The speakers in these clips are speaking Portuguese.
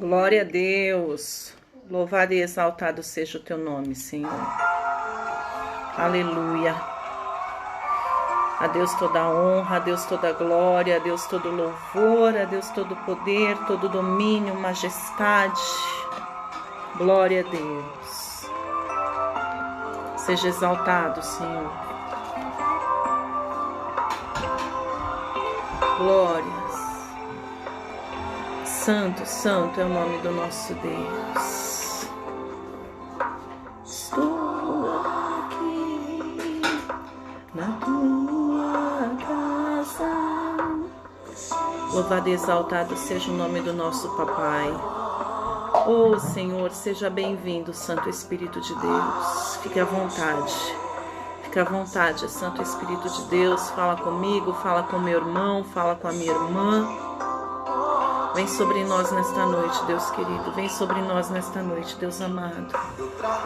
Glória a Deus. Louvado e exaltado seja o teu nome, Senhor. Aleluia. A Deus toda a honra, a Deus toda a glória, a Deus todo louvor, a Deus todo poder, todo domínio, majestade. Glória a Deus. Seja exaltado, Senhor. Glórias. Santo, santo é o nome do nosso Deus. Estou aqui na tua casa. Louvado e exaltado seja o nome do nosso Papai. Oh Senhor, seja bem-vindo, Santo Espírito de Deus. Fique à vontade. Fique à vontade, Santo Espírito de Deus. Fala comigo, fala com meu irmão, fala com a minha irmã. Vem sobre nós nesta noite, Deus querido. Vem sobre nós nesta noite, Deus amado.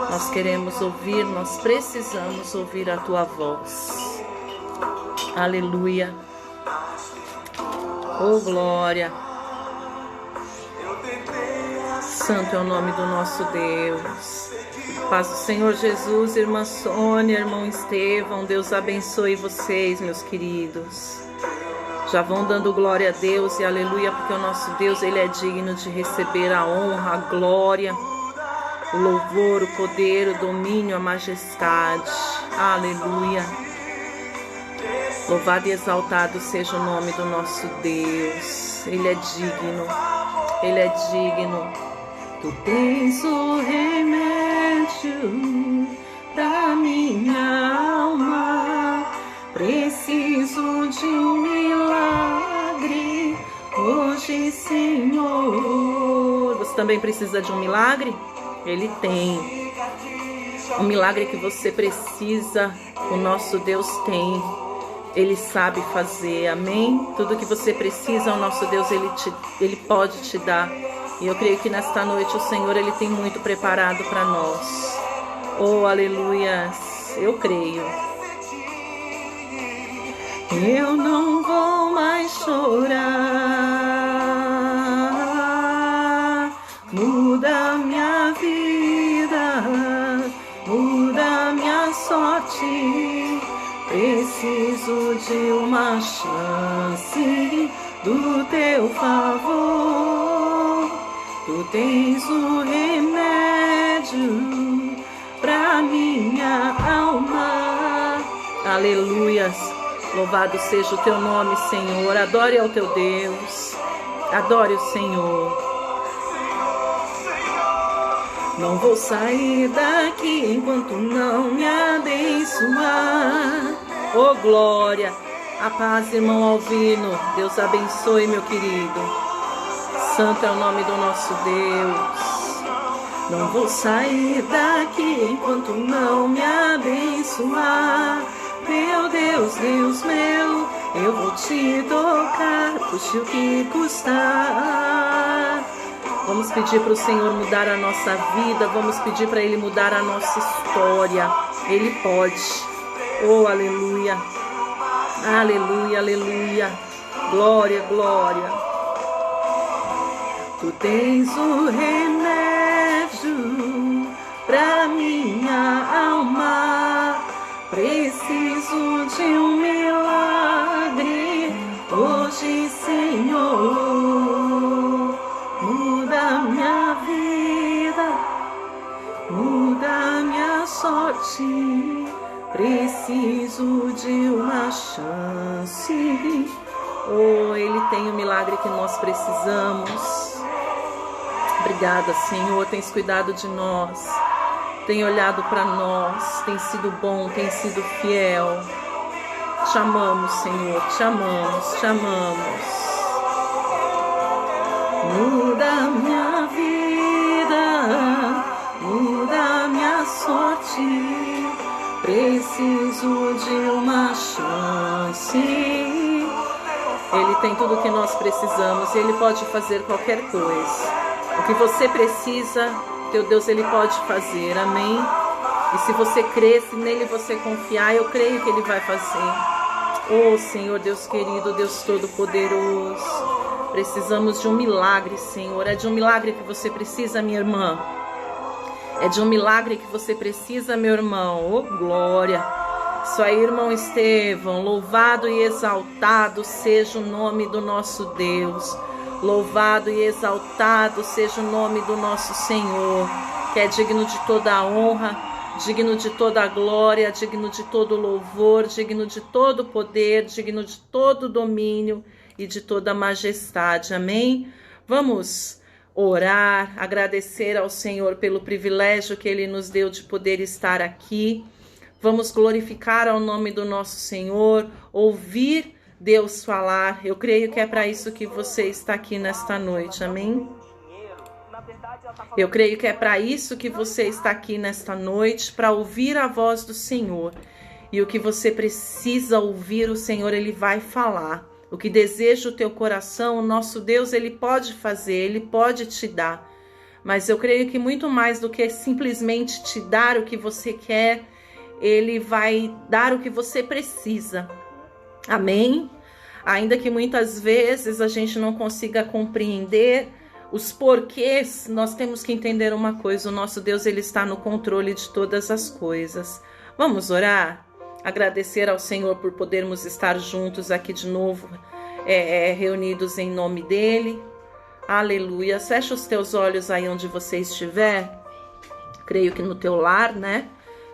Nós queremos ouvir, nós precisamos ouvir a tua voz. Aleluia. Oh, glória. Santo é o nome do nosso Deus. Paz do Senhor Jesus, irmã Sônia, irmão Estevão. Deus abençoe vocês, meus queridos. Já vão dando glória a Deus e aleluia, porque o nosso Deus, Ele é digno de receber a honra, a glória, o louvor, o poder, o domínio, a majestade. Aleluia. Louvado e exaltado seja o nome do nosso Deus. Ele é digno, Ele é digno. Tu tens o remédio pra minha alma. Preciso de um milagre hoje, Senhor. Você também precisa de um milagre? Ele tem. O milagre que você precisa, o nosso Deus tem. Ele sabe fazer, amém? Tudo que você precisa, o nosso Deus, Ele pode te dar. E eu creio que nesta noite o Senhor, Ele tem muito preparado para nós. Oh, aleluia. Eu creio. Eu não vou mais chorar. Muda minha vida, muda minha sorte. Preciso de uma chance do teu favor. Tu tens o remédio pra minha alma. Aleluias. Louvado seja o teu nome, Senhor. Adore ao teu Deus. Adore o Senhor. Não vou sair daqui enquanto não me abençoar. Oh, glória. A paz, irmão Alvino. Deus abençoe, meu querido. Santo é o nome do nosso Deus. Não vou sair daqui enquanto não me abençoar. Meu Deus, Deus meu, eu vou te tocar, custe o que custar. Vamos pedir para o Senhor mudar a nossa vida, vamos pedir para Ele mudar a nossa história. Ele pode. Oh, aleluia. Aleluia, aleluia. Glória, glória. Tu tens o remédio pra minha alma. Preciso de um milagre hoje, Senhor. Muda minha vida, muda minha sorte. Preciso de uma chance. Oh, Ele tem o milagre que nós precisamos. Obrigada, Senhor, tens cuidado de nós. Tem olhado para nós, tem sido bom, tem sido fiel. Te amamos, Senhor, te amamos, te amamos. Muda minha vida, muda minha sorte. Preciso de uma chance. Ele tem tudo o que nós precisamos e Ele pode fazer qualquer coisa. O que você precisa, teu Deus, Ele pode fazer, amém? E se você crer, se nele você confiar, eu creio que Ele vai fazer. Oh Senhor, Deus querido, Deus todo-poderoso, Precisamos de um milagre, Senhor. É de um milagre que você precisa, minha irmã. É de um milagre que você precisa, meu irmão. Oh, glória. Isso aí, irmão Estevão. Louvado e exaltado seja o nome do nosso Deus. Louvado e exaltado seja o nome do nosso Senhor, que é digno de toda a honra, digno de toda a glória, digno de todo louvor, digno de todo poder, digno de todo domínio e de toda majestade. Amém? Vamos orar, agradecer ao Senhor pelo privilégio que Ele nos deu de poder estar aqui. Vamos glorificar ao nome do nosso Senhor, ouvir Deus falar. Eu creio que é para isso que você está aqui nesta noite, amém? Eu creio que é para isso que você está aqui nesta noite, para ouvir a voz do Senhor. E o que você precisa ouvir, o Senhor, Ele vai falar. O que deseja o teu coração, o nosso Deus, Ele pode fazer, Ele pode te dar. Mas eu creio que muito mais do que simplesmente te dar o que você quer, Ele vai dar o que você precisa. Amém? Ainda que muitas vezes a gente não consiga compreender os porquês, nós temos que entender uma coisa: o nosso Deus, Ele está no controle de todas as coisas. Vamos orar? Agradecer ao Senhor por podermos estar juntos aqui de novo, reunidos em nome dEle. Aleluia. Fecha os teus olhos aí onde você estiver. Creio que no teu lar, né?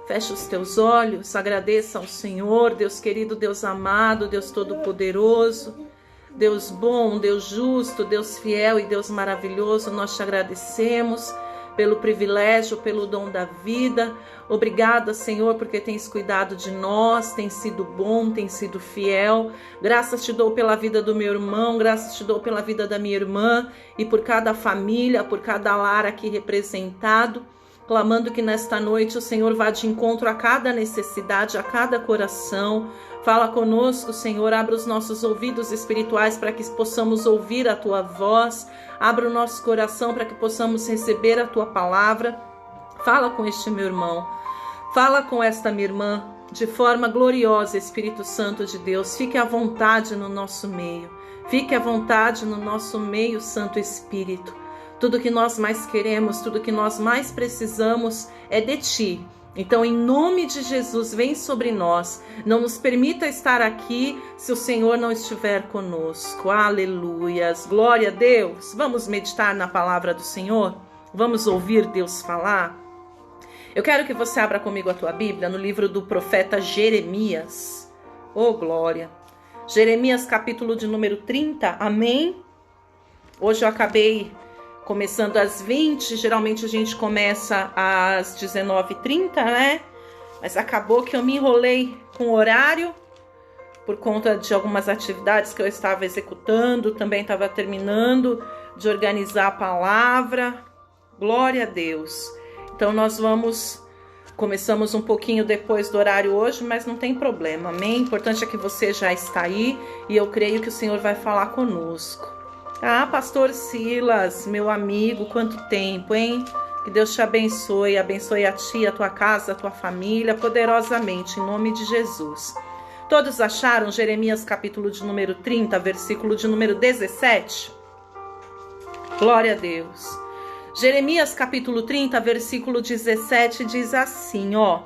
Fecha os teus olhos, agradeça ao Senhor, Deus querido, Deus amado, Deus todo-poderoso, Deus bom, Deus justo, Deus fiel e Deus maravilhoso. Nós te agradecemos pelo privilégio, pelo dom da vida. Obrigada, Senhor, porque tens cuidado de nós, tens sido bom, tens sido fiel. Graças te dou pela vida do meu irmão, graças te dou pela vida da minha irmã e por cada família, por cada lar aqui representado. Clamando que nesta noite o Senhor vá de encontro a cada necessidade, a cada coração. Fala conosco, Senhor, abra os nossos ouvidos espirituais para que possamos ouvir a Tua voz. Abra o nosso coração para que possamos receber a Tua palavra. Fala com este meu irmão, fala com esta minha irmã, de forma gloriosa, Espírito Santo de Deus. Fique à vontade no nosso meio, fique à vontade no nosso meio, Santo Espírito. Tudo que nós mais queremos, tudo que nós mais precisamos é de Ti. Então, em nome de Jesus, vem sobre nós. Não nos permita estar aqui se o Senhor não estiver conosco. Aleluias. Glória a Deus. Vamos meditar na palavra do Senhor? Vamos ouvir Deus falar? Eu quero que você abra comigo a tua Bíblia no livro do profeta Jeremias. Oh, glória. Jeremias, capítulo de número 30. Amém? Hoje eu acabei começando às 20, geralmente a gente começa às 19h30, né? Mas acabou que eu me enrolei com o horário por conta de algumas atividades que eu estava executando, também estava terminando de organizar a palavra. Glória a Deus. Então nós começamos um pouquinho depois do horário hoje, mas não tem problema, amém? O importante é que você já está aí e eu creio que o Senhor vai falar conosco. Ah, pastor Silas, meu amigo, quanto tempo, hein? Que Deus te abençoe, abençoe a ti, a tua casa, a tua família, poderosamente, em nome de Jesus. Todos acharam Jeremias capítulo de número 30, versículo de número 17? Glória a Deus. Jeremias capítulo 30, versículo 17 diz assim, ó.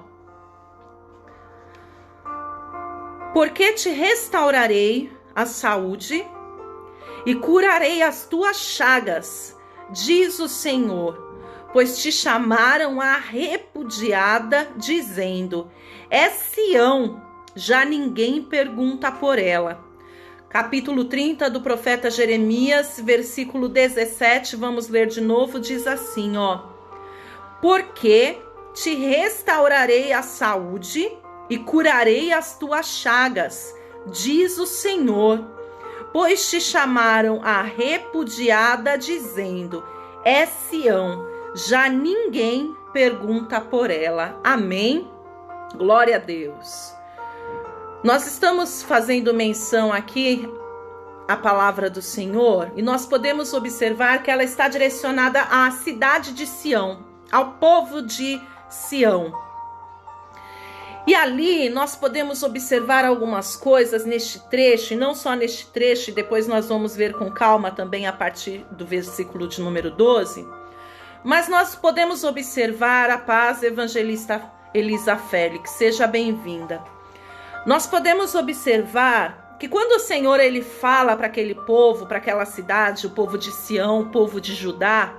Porque te restaurarei a saúde e curarei as tuas chagas, diz o Senhor, pois te chamaram a repudiada, dizendo, é Sião, já ninguém pergunta por ela. Capítulo 30 do profeta Jeremias, versículo 17, vamos ler de novo, diz assim, ó. Porque te restaurarei a saúde e curarei as tuas chagas, diz o Senhor, pois te chamaram a repudiada, dizendo, é Sião, já ninguém pergunta por ela. Amém? Glória a Deus. Nós estamos fazendo menção aqui à palavra do Senhor e nós podemos observar que ela está direcionada à cidade de Sião, ao povo de Sião. E ali nós podemos observar algumas coisas neste trecho, e não só neste trecho, e depois nós vamos ver com calma também a partir do versículo de número 12. Mas nós podemos observar a paz, evangelista Elisa Félix, seja bem-vinda. Nós podemos observar que quando o Senhor ele fala para aquele povo, para aquela cidade, o povo de Sião, o povo de Judá,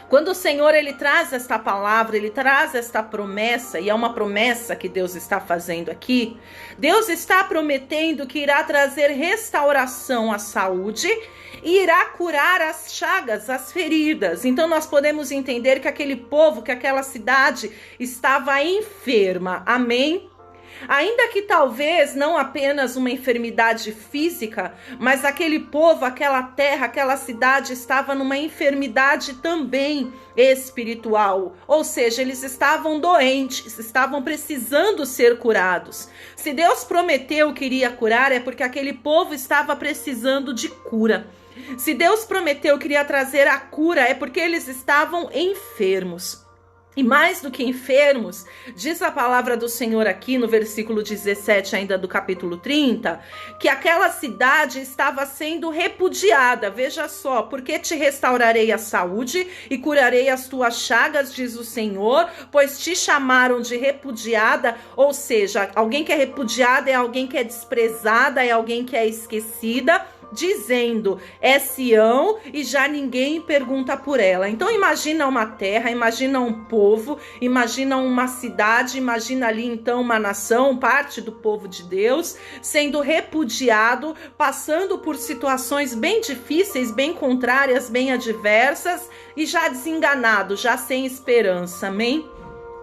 quando o Senhor ele traz esta palavra, ele traz esta promessa, e é uma promessa que Deus está fazendo aqui, Deus está prometendo que irá trazer restauração à saúde e irá curar as chagas, as feridas. Então nós podemos entender que aquele povo, que aquela cidade estava enferma, amém? Ainda que talvez não apenas uma enfermidade física, mas aquele povo, aquela terra, aquela cidade estava numa enfermidade também espiritual. Ou seja, eles estavam doentes, estavam precisando ser curados. Se Deus prometeu que iria curar, é porque aquele povo estava precisando de cura. Se Deus prometeu que iria trazer a cura, é porque eles estavam enfermos. E mais do que enfermos, diz a palavra do Senhor aqui no versículo 17 ainda do capítulo 30, que aquela cidade estava sendo repudiada. Veja só, porque te restaurarei a saúde e curarei as tuas chagas, diz o Senhor, pois te chamaram de repudiada, ou seja, alguém que é repudiada é alguém que é desprezada, é alguém que é esquecida, dizendo, é Sião e já ninguém pergunta por ela. Então imagina uma terra, imagina um povo, imagina uma cidade, imagina ali então uma nação, parte do povo de Deus, sendo repudiado, passando por situações bem difíceis, bem contrárias, bem adversas e já desenganado, já sem esperança, amém?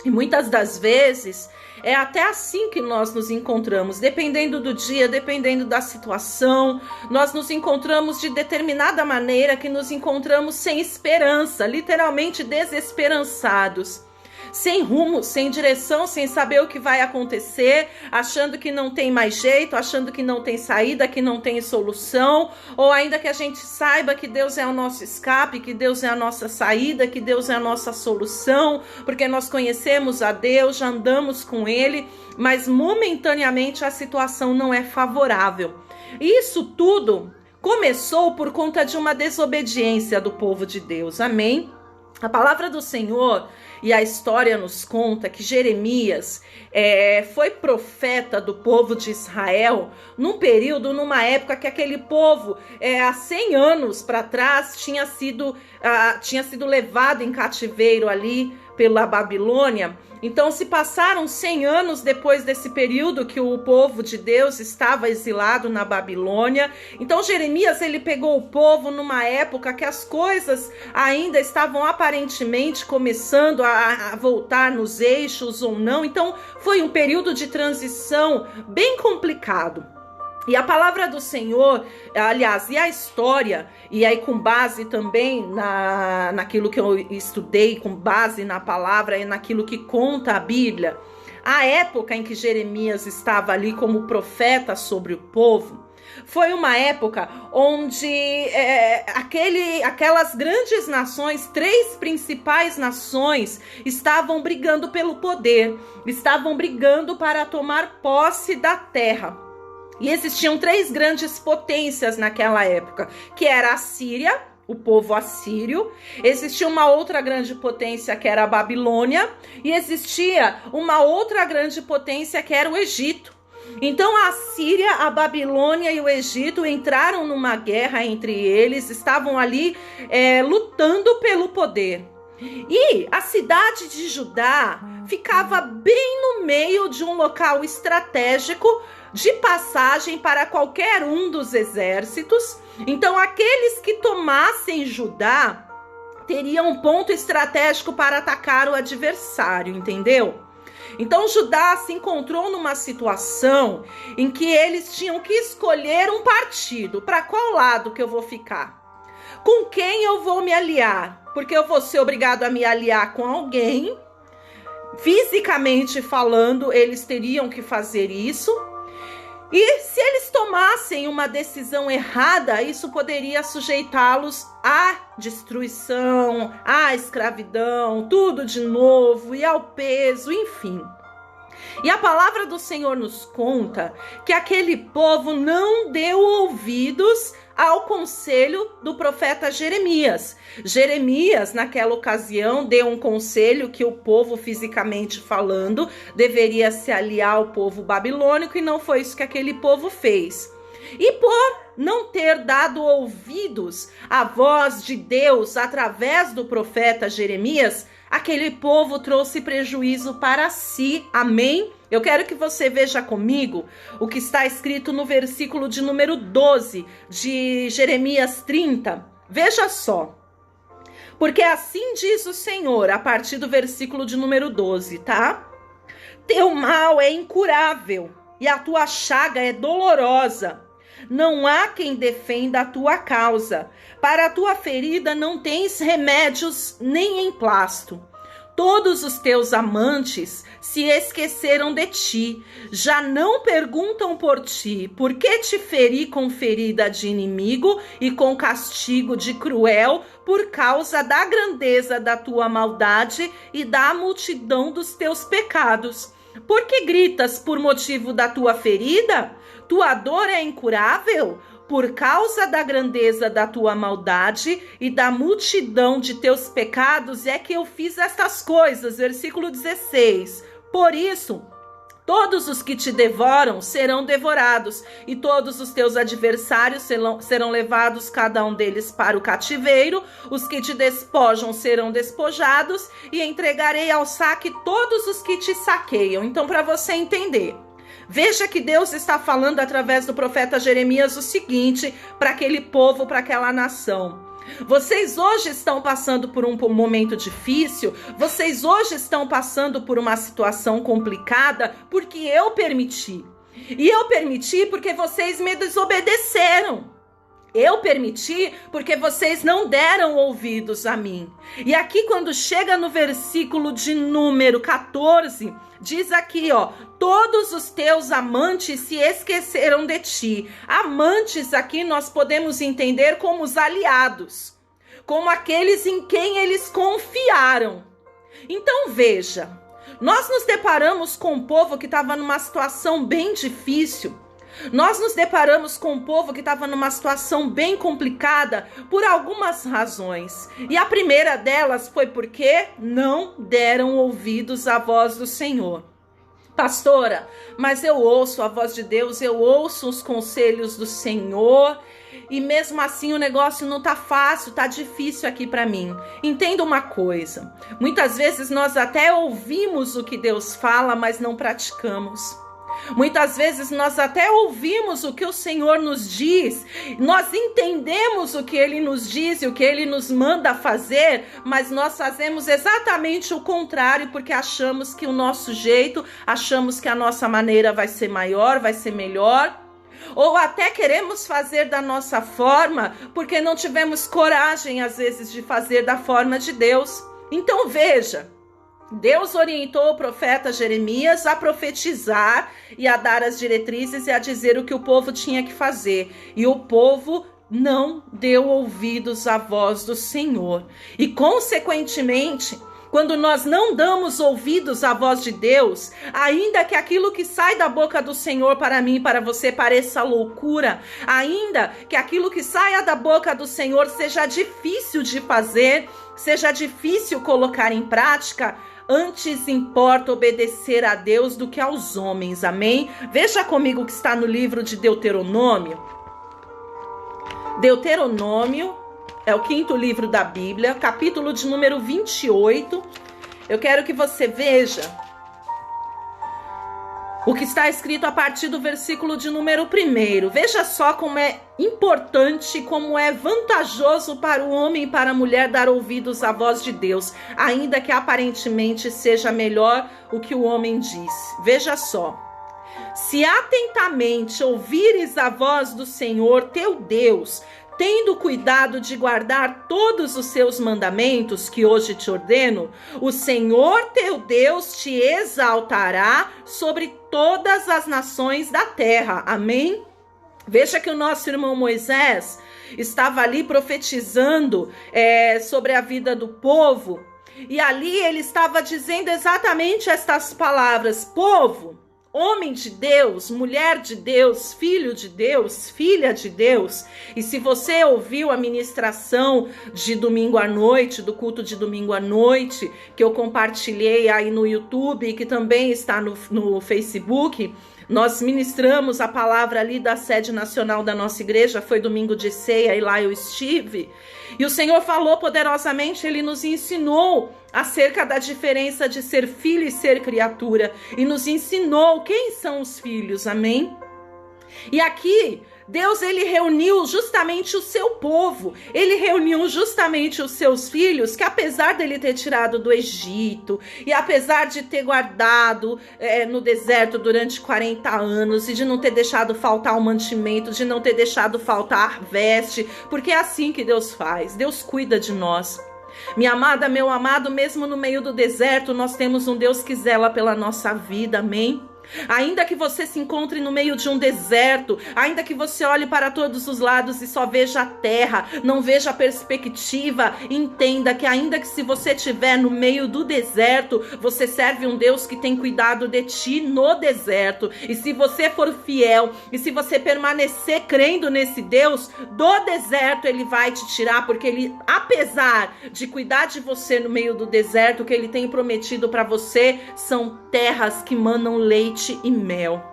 E muitas das vezes é até assim que nós nos encontramos, dependendo do dia, dependendo da situação, nós nos encontramos de determinada maneira que nos encontramos sem esperança, literalmente desesperançados, sem rumo, sem direção, sem saber o que vai acontecer, achando que não tem mais jeito, achando que não tem saída, que não tem solução, ou ainda que a gente saiba que Deus é o nosso escape, que Deus é a nossa saída, que Deus é a nossa solução, porque nós conhecemos a Deus, já andamos com Ele, mas momentaneamente a situação não é favorável. E isso tudo começou por conta de uma desobediência do povo de Deus, amém? A palavra do Senhor e a história nos conta que Jeremias foi profeta do povo de Israel num período, numa época que aquele povo, há 100 anos para trás, tinha sido levado em cativeiro ali pela Babilônia. Então se passaram 100 anos depois desse período que o povo de Deus estava exilado na Babilônia. Então Jeremias ele pegou o povo numa época que as coisas ainda estavam aparentemente começando a voltar nos eixos ou não. Então foi um período de transição bem complicado. E a palavra do Senhor, aliás, e a história, e aí com base também naquilo que eu estudei, com base na palavra e naquilo que conta a Bíblia, a época em que Jeremias estava ali como profeta sobre o povo, foi uma época onde aquelas grandes nações, 3 principais nações, estavam brigando pelo poder, estavam brigando para tomar posse da terra. E existiam 3 grandes potências naquela época, que era a Síria, o povo assírio, existia uma outra grande potência que era a Babilônia, e existia uma outra grande potência que era o Egito. Então a Síria, a Babilônia e o Egito entraram numa guerra entre eles, estavam ali lutando pelo poder. E a cidade de Judá ficava bem no meio de um local estratégico de passagem para qualquer um dos exércitos. Então aqueles que tomassem Judá teriam um ponto estratégico para atacar o adversário, entendeu? Então Judá se encontrou numa situação em que eles tinham que escolher um partido. Para qual lado que eu vou ficar? Com quem eu vou me aliar? Porque eu vou ser obrigado a me aliar com alguém. Fisicamente falando, eles teriam que fazer isso. E se eles tomassem uma decisão errada, isso poderia sujeitá-los à destruição, à escravidão, tudo de novo e ao peso, enfim. E a palavra do Senhor nos conta que aquele povo não deu ouvidos ao conselho do profeta Jeremias. Jeremias, naquela ocasião, deu um conselho que o povo, fisicamente falando, deveria se aliar ao povo babilônico, e não foi isso que aquele povo fez. E por não ter dado ouvidos à voz de Deus através do profeta Jeremias, aquele povo trouxe prejuízo para si. Amém? Eu quero que você veja comigo o que está escrito no versículo de número 12 de Jeremias 30. Veja só. Porque assim diz o Senhor, a partir do versículo de número 12, tá? Teu mal é incurável e a tua chaga é dolorosa. Não há quem defenda a tua causa. Para a tua ferida não tens remédios nem emplasto. Todos os teus amantes se esqueceram de ti, já não perguntam por ti, por que te feri com ferida de inimigo e com castigo de cruel, por causa da grandeza da tua maldade e da multidão dos teus pecados. Por que gritas por motivo da tua ferida? Tua dor é incurável? Por causa da grandeza da tua maldade e da multidão de teus pecados é que eu fiz estas coisas. Versículo 16. Por isso, todos os que te devoram serão devorados, e todos os teus adversários serão levados, cada um deles, para o cativeiro. Os que te despojam serão despojados, e entregarei ao saque todos os que te saqueiam. Então, para você entender, veja que Deus está falando através do profeta Jeremias o seguinte para aquele povo, para aquela nação. Vocês hoje estão passando por um momento difícil, vocês hoje estão passando por uma situação complicada porque eu permiti. E eu permiti porque vocês me desobedeceram. Eu permiti porque vocês não deram ouvidos a mim. E aqui, quando chega no versículo de número 14, diz aqui, ó, todos os teus amantes se esqueceram de ti. Amantes aqui nós podemos entender como os aliados, como aqueles em quem eles confiaram. Então veja, nós nos deparamos com um povo que estava numa situação bem difícil. Nós nos deparamos com um povo que estava numa situação bem complicada por algumas razões. E a primeira delas foi porque não deram ouvidos à voz do Senhor. Pastora, mas eu ouço a voz de Deus, eu ouço os conselhos do Senhor, e mesmo assim o negócio não tá fácil, tá difícil aqui para mim. Entenda uma coisa, muitas vezes nós até ouvimos o que Deus fala, mas não praticamos. Muitas vezes nós até ouvimos o que o Senhor nos diz, nós entendemos o que Ele nos diz e o que Ele nos manda fazer, mas nós fazemos exatamente o contrário, porque achamos que o nosso jeito, achamos que a nossa maneira vai ser maior, vai ser melhor, ou até queremos fazer da nossa forma, porque não tivemos coragem às vezes de fazer da forma de Deus. Então veja, Deus orientou o profeta Jeremias a profetizar e a dar as diretrizes e a dizer o que o povo tinha que fazer. E o povo não deu ouvidos à voz do Senhor. E, consequentemente, quando nós não damos ouvidos à voz de Deus, ainda que aquilo que sai da boca do Senhor para mim e para você pareça loucura, ainda que aquilo que saia da boca do Senhor seja difícil de fazer, seja difícil colocar em prática, antes importa obedecer a Deus do que aos homens, amém? Veja comigo o que está no livro de Deuteronômio. Deuteronômio é o 5º livro da Bíblia, capítulo de número 28. Eu quero que você veja o que está escrito a partir do versículo de número 1. Veja só como é importante, como é vantajoso para o homem e para a mulher dar ouvidos à voz de Deus, ainda que aparentemente seja melhor o que o homem diz. Veja só. Se atentamente ouvires a voz do Senhor teu Deus, tendo cuidado de guardar todos os seus mandamentos que hoje te ordeno, o Senhor teu Deus te exaltará sobre todas as nações da terra. Amém? Veja que o nosso irmão Moisés estava ali profetizando sobre a vida do povo. E ali ele estava dizendo exatamente estas palavras: povo, homem de Deus, mulher de Deus, filho de Deus, filha de Deus. E se você ouviu a ministração de domingo à noite, do culto de domingo à noite, que eu compartilhei aí no YouTube e que também está no Facebook, nós ministramos a palavra ali da sede nacional da nossa igreja, foi domingo de ceia e lá eu estive. E o Senhor falou poderosamente, ele nos ensinou acerca da diferença de ser filho e ser criatura. E nos ensinou quem são os filhos, amém? E aqui, Deus, ele reuniu justamente o seu povo, ele reuniu justamente os seus filhos, que apesar dele ter tirado do Egito, e apesar de ter guardado no deserto durante 40 anos, e de não ter deixado faltar o mantimento, de não ter deixado faltar veste, porque é assim que Deus faz, Deus cuida de nós. Minha amada, meu amado, mesmo no meio do deserto, nós temos um Deus que zela pela nossa vida, amém? Ainda que você se encontre no meio de um deserto, ainda que você olhe para todos os lados e só veja a terra, não veja a perspectiva, entenda que ainda que se você estiver no meio do deserto, você serve um Deus que tem cuidado de ti no deserto. E se você for fiel, e se você permanecer crendo nesse Deus, do deserto ele vai te tirar, porque ele, apesar de cuidar de você no meio do deserto, o que ele tem prometido para você são terras que manam leite e mel.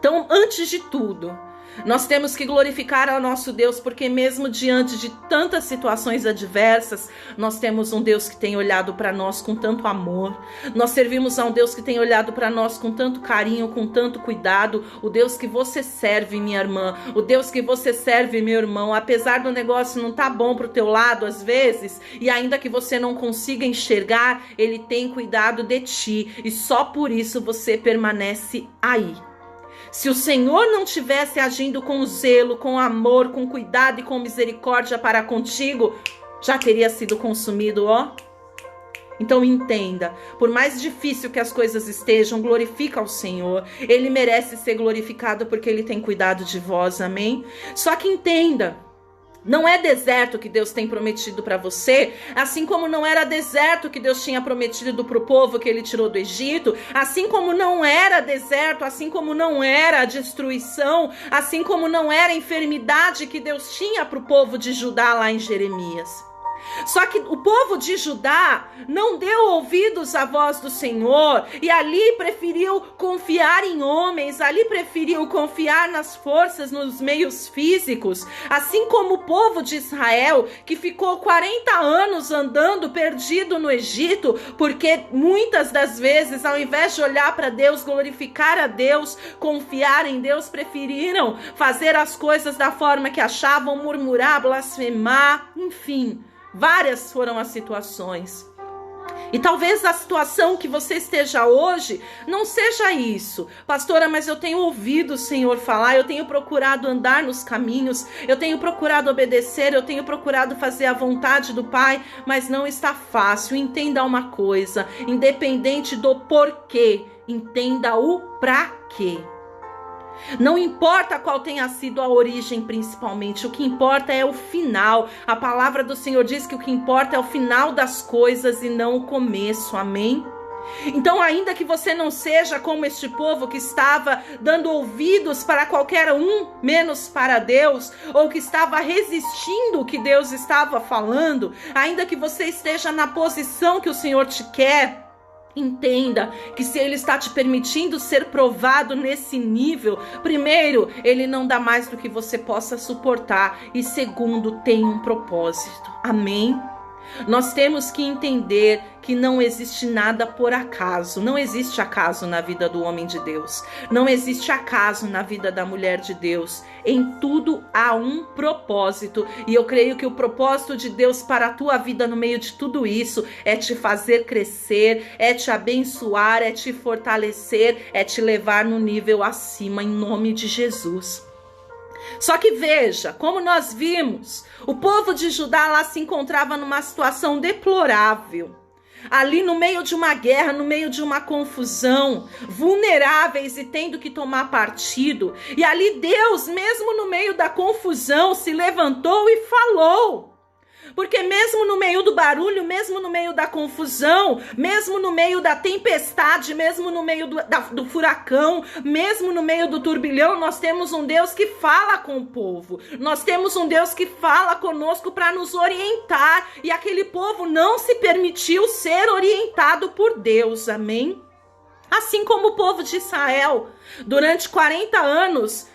Então, antes de tudo, nós temos que glorificar ao nosso Deus, porque mesmo diante de tantas situações adversas, nós temos um Deus que tem olhado para nós com tanto amor. Nós servimos a um Deus que tem olhado para nós com tanto carinho, com tanto cuidado. O Deus que você serve, minha irmã, o Deus que você serve, meu irmão, apesar do negócio não tá bom pro teu lado às vezes, e ainda que você não consiga enxergar, ele tem cuidado de ti, e só por isso você permanece aí. Se o Senhor não tivesse agindo com zelo, com amor, com cuidado e com misericórdia para contigo, já teria sido consumido, ó. Então entenda, por mais difícil que as coisas estejam, glorifica ao Senhor. Ele merece ser glorificado porque ele tem cuidado de vós, amém? Só que entenda, não é deserto que Deus tem prometido para você, assim como não era deserto que Deus tinha prometido para o povo que ele tirou do Egito, assim como não era deserto, assim como não era destruição, assim como não era enfermidade que Deus tinha para o povo de Judá lá em Jeremias. Só que o povo de Judá não deu ouvidos à voz do Senhor e ali preferiu confiar em homens, ali preferiu confiar nas forças, nos meios físicos, assim como o povo de Israel, que ficou 40 anos andando perdido no Egito, porque muitas das vezes, ao invés de olhar para Deus, glorificar a Deus, confiar em Deus, preferiram fazer as coisas da forma que achavam, murmurar, blasfemar, enfim. Várias foram as situações. E talvez a situação que você esteja hoje não seja isso. Pastora, mas eu tenho ouvido o Senhor falar, eu tenho procurado andar nos caminhos, eu tenho procurado obedecer, eu tenho procurado fazer a vontade do Pai, mas não está fácil. Entenda uma coisa, independente do porquê, entenda o pra quê. Não importa qual tenha sido a origem principalmente, o que importa é o final. A palavra do Senhor diz que o que importa é o final das coisas e não o começo, amém? Então, ainda que você não seja como este povo que estava dando ouvidos para qualquer um, menos para Deus, ou que estava resistindo o que Deus estava falando, ainda que você esteja na posição que o Senhor te quer, entenda que se ele está te permitindo ser provado nesse nível, primeiro, ele não dá mais do que você possa suportar, e segundo, tem um propósito, amém? Nós temos que entender que não existe nada por acaso, não existe acaso na vida do homem de Deus, não existe acaso na vida da mulher de Deus, em tudo há um propósito, e eu creio que o propósito de Deus para a tua vida no meio de tudo isso é te fazer crescer, é te abençoar, é te fortalecer, é te levar no nível acima, em nome de Jesus. Só que veja, como nós vimos, o povo de Judá lá se encontrava numa situação deplorável. Ali no meio de uma guerra, no meio de uma confusão, vulneráveis e tendo que tomar partido. E ali Deus, mesmo no meio da confusão, se levantou e falou. Porque mesmo no meio do barulho, mesmo no meio da confusão, mesmo no meio da tempestade, mesmo no meio do furacão, mesmo no meio do turbilhão, nós temos um Deus que fala com o povo. Nós temos um Deus que fala conosco para nos orientar. E aquele povo não se permitiu ser orientado por Deus, amém? Assim como o povo de Israel, durante 40 anos,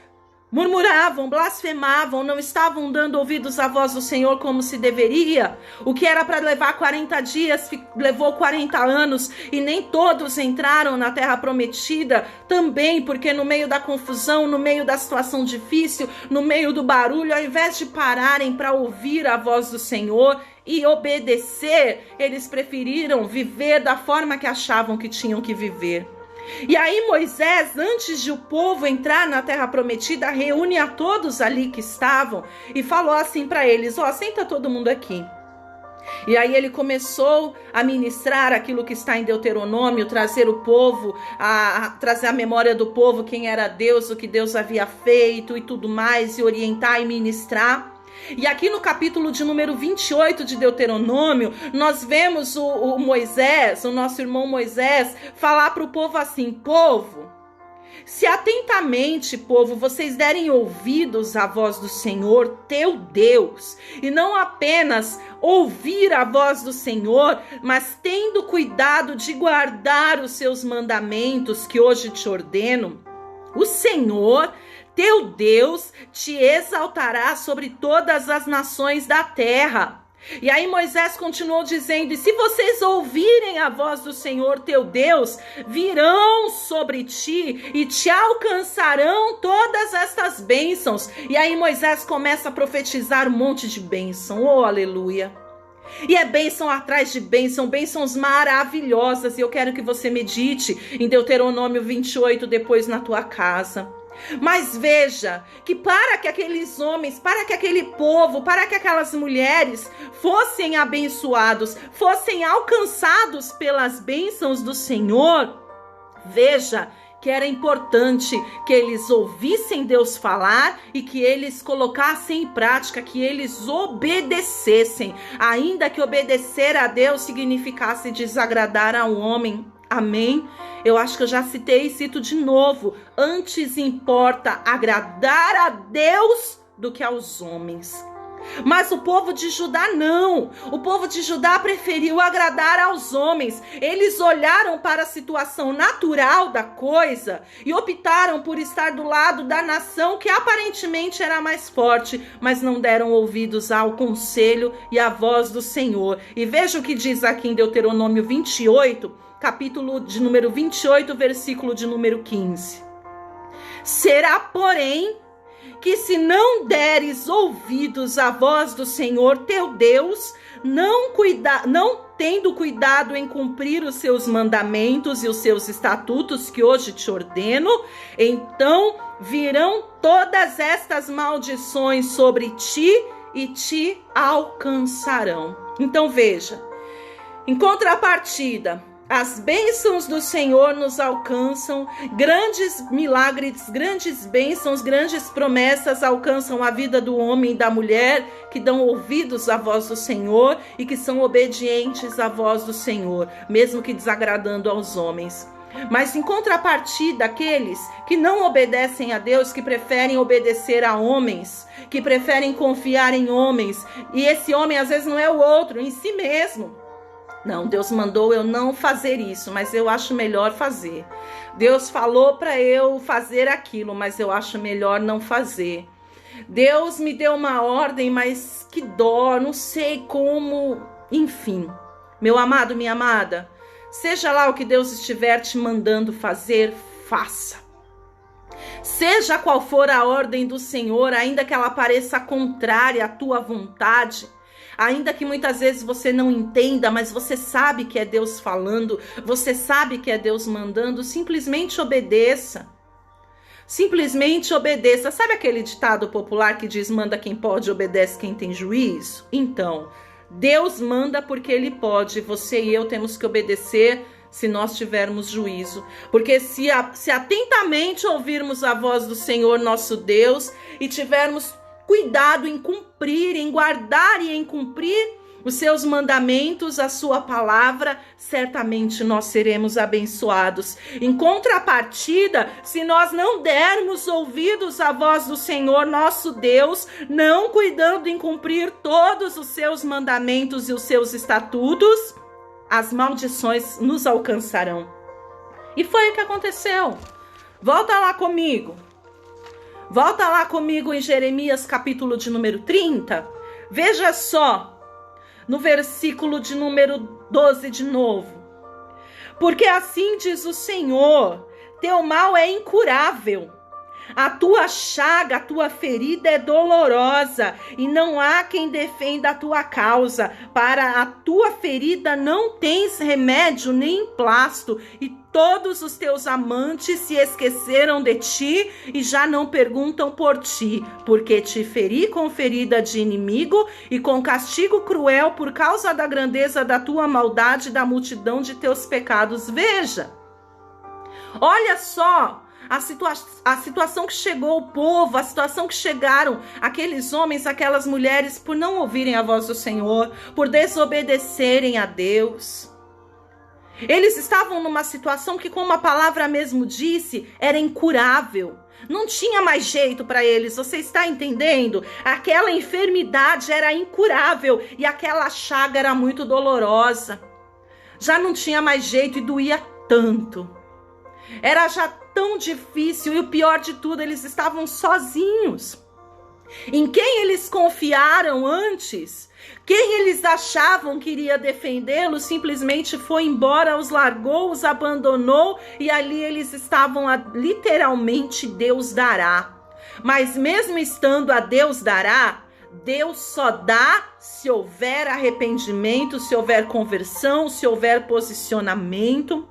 murmuravam, blasfemavam, não estavam dando ouvidos à voz do Senhor como se deveria. O que era para levar 40 dias, levou 40 anos, e nem todos entraram na terra prometida, também porque no meio da confusão, no meio da situação difícil, no meio do barulho, ao invés de pararem para ouvir a voz do Senhor e obedecer, eles preferiram viver da forma que achavam que tinham que viver. E aí Moisés, antes de o povo entrar na terra prometida, reúne a todos ali que estavam e falou assim para eles: senta todo mundo aqui. E aí ele começou a ministrar aquilo que está em Deuteronômio, trazer o povo, trazer a memória do povo, quem era Deus, o que Deus havia feito e tudo mais, e orientar e ministrar. E aqui no capítulo de número 28 de Deuteronômio, nós vemos o Moisés, o nosso irmão Moisés, falar para o povo assim: povo, se atentamente, povo, vocês derem ouvidos à voz do Senhor, teu Deus, e não apenas ouvir a voz do Senhor, mas tendo cuidado de guardar os seus mandamentos que hoje te ordeno, o Senhor, teu Deus, te exaltará sobre todas as nações da terra. E aí Moisés continuou dizendo: e se vocês ouvirem a voz do Senhor teu Deus, virão sobre ti e te alcançarão todas estas bênçãos. E aí Moisés começa a profetizar um monte de bênção. Oh, aleluia! E é bênção atrás de bênção, bênçãos maravilhosas. E eu quero que você medite em Deuteronômio 28 depois na tua casa. Mas veja que para que aqueles homens, para que aquele povo, para que aquelas mulheres fossem abençoados, fossem alcançados pelas bênçãos do Senhor, veja que era importante que eles ouvissem Deus falar e que eles colocassem em prática, que eles obedecessem, ainda que obedecer a Deus significasse desagradar ao homem. Amém? Eu acho que eu já citei e cito de novo. Antes importa agradar a Deus do que aos homens. Mas o povo de Judá não. O povo de Judá preferiu agradar aos homens. Eles olharam para a situação natural da coisa e optaram por estar do lado da nação que aparentemente era mais forte, mas não deram ouvidos ao conselho e à voz do Senhor. E veja o que diz aqui em Deuteronômio 28, capítulo de número 28, versículo de número 15. Será, porém, que se não deres ouvidos à voz do Senhor teu Deus, não tendo cuidado em cumprir os seus mandamentos e os seus estatutos que hoje te ordeno, então virão todas estas maldições sobre ti e te alcançarão. Então veja, em contrapartida, as bênçãos do Senhor nos alcançam, grandes milagres, grandes bênçãos, grandes promessas alcançam a vida do homem e da mulher que dão ouvidos à voz do Senhor e que são obedientes à voz do Senhor, mesmo que desagradando aos homens. Mas em contrapartida, aqueles que não obedecem a Deus, que preferem obedecer a homens, que preferem confiar em homens, e esse homem às vezes não é o outro, em si mesmo. Não, Deus mandou eu não fazer isso, mas eu acho melhor fazer. Deus falou para eu fazer aquilo, mas eu acho melhor não fazer. Deus me deu uma ordem, mas que dó, não sei como. Enfim, meu amado, minha amada, seja lá o que Deus estiver te mandando fazer, faça. Seja qual for a ordem do Senhor, ainda que ela pareça contrária à tua vontade, ainda que muitas vezes você não entenda, mas você sabe que é Deus falando, você sabe que é Deus mandando, simplesmente obedeça. Simplesmente obedeça. Sabe aquele ditado popular que diz: manda quem pode, obedece quem tem juízo? Então, Deus manda porque Ele pode, você e eu temos que obedecer se nós tivermos juízo. Porque se atentamente ouvirmos a voz do Senhor nosso Deus e tivermos cuidado em cumprir, em guardar e em cumprir os seus mandamentos, a sua palavra, certamente nós seremos abençoados. Em contrapartida, se nós não dermos ouvidos à voz do Senhor nosso Deus, não cuidando em cumprir todos os seus mandamentos e os seus estatutos, as maldições nos alcançarão. E foi o que aconteceu. Volta lá comigo. Volta lá comigo em Jeremias, capítulo de número 30. Veja só, no versículo de número 12 de novo. Porque assim diz o Senhor, teu mal é incurável. A tua chaga, a tua ferida é dolorosa, e não há quem defenda a tua causa. Para a tua ferida não tens remédio nem emplasto, e todos os teus amantes se esqueceram de ti e já não perguntam por ti, porque te feri com ferida de inimigo e com castigo cruel por causa da grandeza da tua maldade e da multidão de teus pecados. Veja, olha só a situação que chegou o povo, a situação que chegaram aqueles homens, aquelas mulheres, por não ouvirem a voz do Senhor, por desobedecerem a Deus. Eles estavam numa situação que, como a palavra mesmo disse, era incurável. Não tinha mais jeito para eles, você está entendendo? Aquela enfermidade era incurável e aquela chaga era muito dolorosa. Já não tinha mais jeito e doía tanto. Era já tão difícil e o pior de tudo, eles estavam sozinhos. Em quem eles confiaram antes, quem eles achavam que iria defendê-los, simplesmente foi embora, os largou, os abandonou e ali eles estavam literalmente Deus dará. Mas mesmo estando a Deus dará, Deus só dá se houver arrependimento, se houver conversão, se houver posicionamento.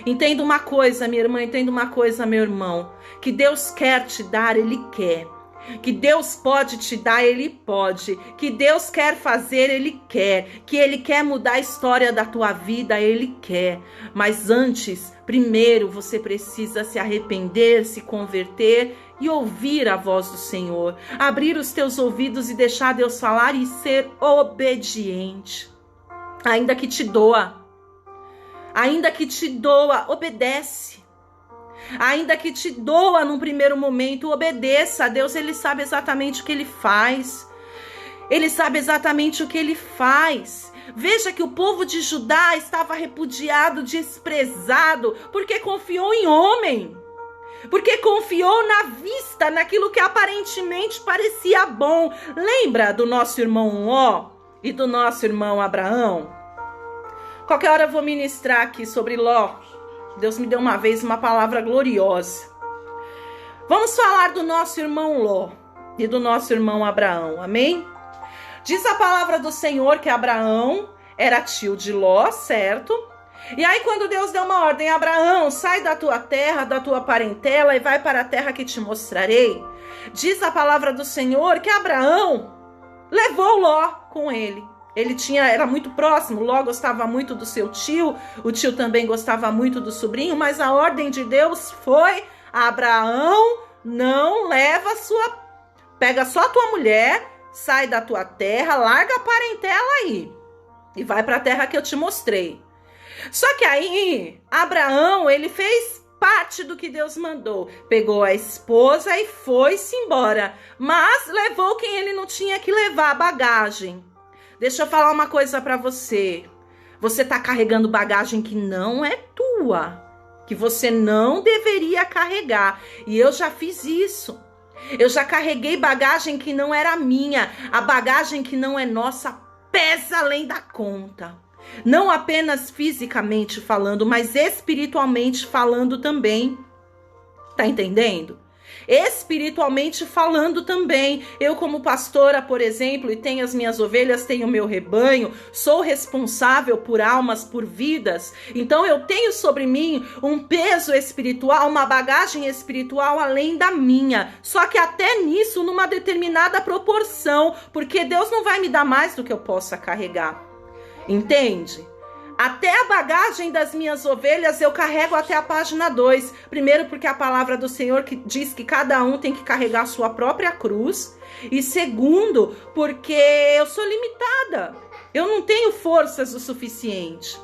Entenda uma coisa, minha irmã, entenda uma coisa, meu irmão, que Deus quer te dar, Ele quer. Que Deus pode te dar, Ele pode. Que Deus quer fazer, Ele quer. Que Ele quer mudar a história da tua vida, Ele quer. Mas antes, primeiro você precisa se arrepender, se converter e ouvir a voz do Senhor. Abrir os teus ouvidos e deixar Deus falar e ser obediente. Ainda que te doa. Ainda que te doa, obedece. Ainda que te doa num primeiro momento, obedeça a Deus. Ele sabe exatamente o que Ele faz. Ele sabe exatamente o que Ele faz. Veja que o povo de Judá estava repudiado, desprezado, porque confiou em homem. Porque confiou na vista, naquilo que aparentemente parecia bom. Lembra do nosso irmão Ló e do nosso irmão Abraão? Qualquer hora eu vou ministrar aqui sobre Ló. Deus me deu uma vez uma palavra gloriosa. Vamos falar do nosso irmão Ló e do nosso irmão Abraão, amém? Diz a palavra do Senhor que Abraão era tio de Ló, certo? E aí quando Deus deu uma ordem, Abraão, sai da tua terra, da tua parentela e vai para a terra que te mostrarei. Diz a palavra do Senhor que Abraão levou Ló com ele. Era muito próximo, Ló gostava muito do seu tio, o tio também gostava muito do sobrinho, mas a ordem de Deus foi: Abraão, não leva pega só a tua mulher, sai da tua terra, larga a parentela aí e vai para a terra que eu te mostrei. Só que aí, Abraão, ele fez parte do que Deus mandou, pegou a esposa e foi-se embora, mas levou quem ele não tinha que levar, bagagem. Deixa eu falar uma coisa para você. Você tá carregando bagagem que não é tua, que você não deveria carregar. E eu já fiz isso. Eu já carreguei bagagem que não era minha. A bagagem que não é nossa pesa além da conta. Não apenas fisicamente falando, mas espiritualmente falando também. Tá entendendo? Espiritualmente falando também. Eu, como pastora, por exemplo, e tenho as minhas ovelhas, tenho o meu rebanho, sou responsável por almas, por vidas. Então eu tenho sobre mim um peso espiritual, uma bagagem espiritual além da minha. Só que até nisso, numa determinada proporção, porque Deus não vai me dar mais do que eu possa carregar. Entende? Até a bagagem das minhas ovelhas eu carrego até a página 2. Primeiro, porque a palavra do Senhor que diz que cada um tem que carregar a sua própria cruz. E segundo, porque eu sou limitada. Eu não tenho forças o suficiente.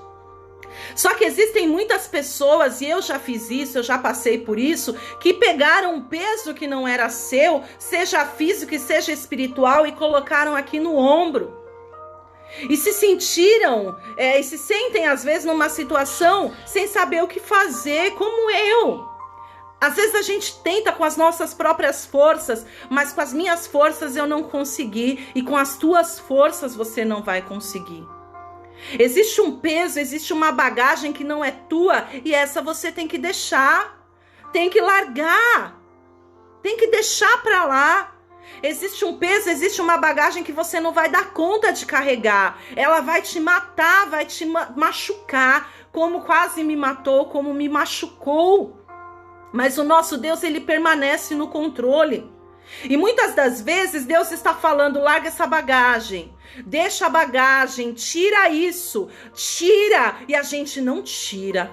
Só que existem muitas pessoas, e eu já fiz isso, eu já passei por isso, que pegaram um peso que não era seu, seja físico e seja espiritual, e colocaram aqui no ombro. E se sentiram, e se sentem às vezes numa situação sem saber o que fazer, como eu. Às vezes a gente tenta com as nossas próprias forças, mas com as minhas forças eu não consegui, e com as tuas forças você não vai conseguir. Existe um peso, existe uma bagagem que não é tua, e essa você tem que deixar, tem que largar, tem que deixar pra lá. Existe um peso, existe uma bagagem que você não vai dar conta de carregar. Ela vai te matar, vai te machucar, como quase me matou, como me machucou. Mas o nosso Deus, ele permanece no controle. E muitas das vezes Deus está falando, larga essa bagagem, deixa a bagagem, tira isso, tira, e a gente não tira.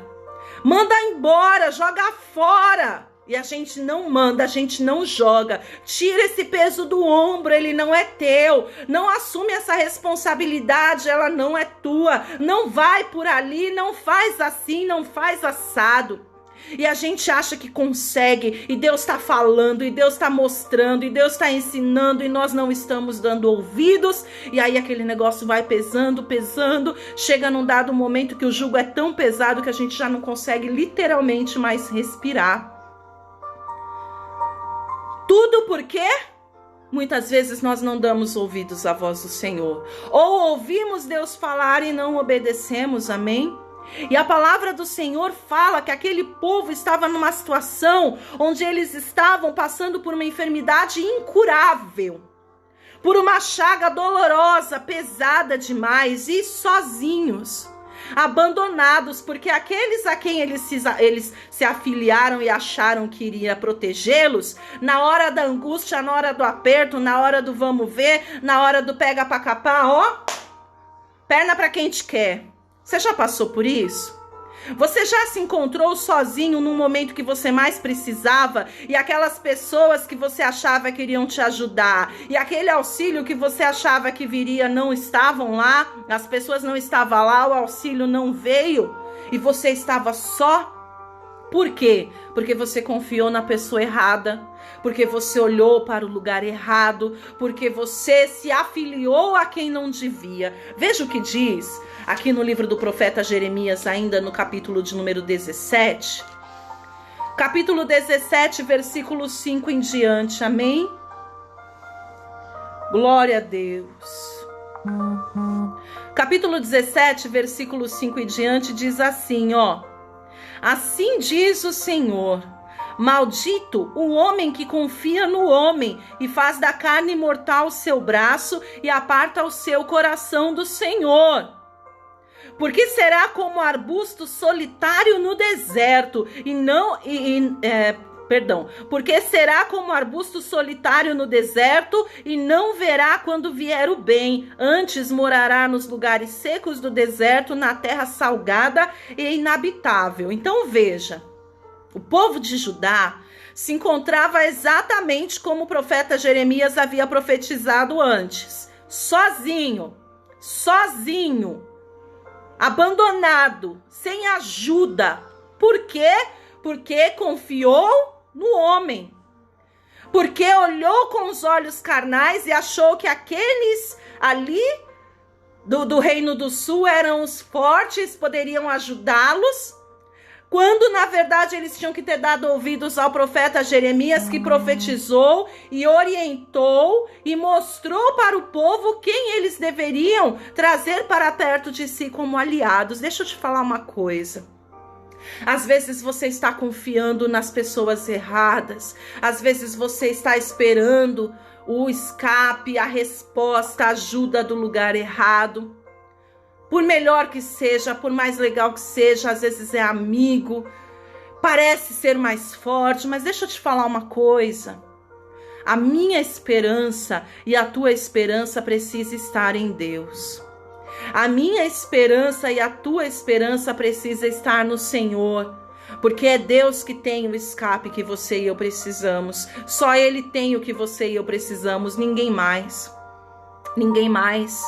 Manda embora, joga fora. E a gente não manda, a gente não joga. Tira esse peso do ombro, ele não é teu. Não assume essa responsabilidade, ela não é tua. Não vai por ali, não faz assim, não faz assado. E a gente acha que consegue, e Deus está falando, e Deus está mostrando, e Deus está ensinando, e nós não estamos dando ouvidos, e aí aquele negócio vai pesando, pesando, chega num dado momento que o jugo é tão pesado que a gente já não consegue literalmente mais respirar. Tudo porque muitas vezes nós não damos ouvidos à voz do Senhor, ou ouvimos Deus falar e não obedecemos, amém? E a palavra do Senhor fala que aquele povo estava numa situação onde eles estavam passando por uma enfermidade incurável, por uma chaga dolorosa, pesada demais, e sozinhos, abandonados, porque aqueles a quem eles se afiliaram e acharam que iria protegê-los, na hora da angústia, na hora do aperto, na hora do vamos ver, na hora do pega pra capar, ó, perna pra quem te quer. Você já passou por isso? Você já se encontrou sozinho num momento que você mais precisava, e aquelas pessoas que você achava que iriam te ajudar, e aquele auxílio que você achava que viria não estavam lá, as pessoas não estavam lá, o auxílio não veio, e você estava só? Por quê? Porque você confiou na pessoa errada, porque você olhou para o lugar errado, porque você se afiliou a quem não devia. Veja o que diz aqui no livro do profeta Jeremias, ainda no capítulo de número 17. Capítulo 17, versículo 5 em diante, amém? Glória a Deus. Capítulo 17, versículo 5 em diante, diz assim, ó. Assim diz o Senhor: maldito o homem que confia no homem e faz da carne mortal o seu braço e aparta o seu coração do Senhor. Porque será como arbusto solitário no deserto porque será como arbusto solitário no deserto e não verá quando vier o bem, antes morará nos lugares secos do deserto, na terra salgada e inabitável. Então veja, o povo de Judá se encontrava exatamente como o profeta Jeremias havia profetizado antes, sozinho, abandonado, sem ajuda. Por quê? Porque confiou no homem. Porque olhou com os olhos carnais e achou que aqueles ali do Reino do Sul eram os fortes, poderiam ajudá-los, quando na verdade eles tinham que ter dado ouvidos ao profeta Jeremias, que profetizou e orientou e mostrou para o povo quem eles deveriam trazer para perto de si como aliados. Deixa eu te falar uma coisa. Às vezes você está confiando nas pessoas erradas, às vezes você está esperando o escape, a resposta, a ajuda do lugar errado. Por melhor que seja, por mais legal que seja, às vezes é amigo, parece ser mais forte, mas deixa eu te falar uma coisa. A minha esperança e a tua esperança precisa estar em Deus. A minha esperança e a tua esperança precisa estar no Senhor, porque é Deus que tem o escape que você e eu precisamos. Só Ele tem o que você e eu precisamos, ninguém mais. Ninguém mais.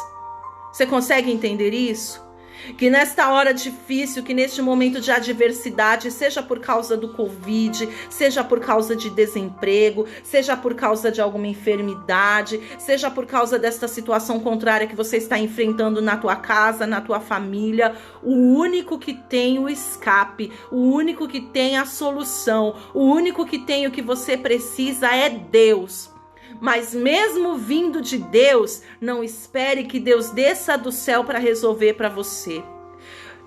Você consegue entender isso? Que nesta hora difícil, que neste momento de adversidade, seja por causa do Covid, seja por causa de desemprego, seja por causa de alguma enfermidade, seja por causa desta situação contrária que você está enfrentando na tua casa, na tua família, o único que tem o escape, o único que tem a solução, o único que tem o que você precisa é Deus. Mas mesmo vindo de Deus, não espere que Deus desça do céu para resolver para você.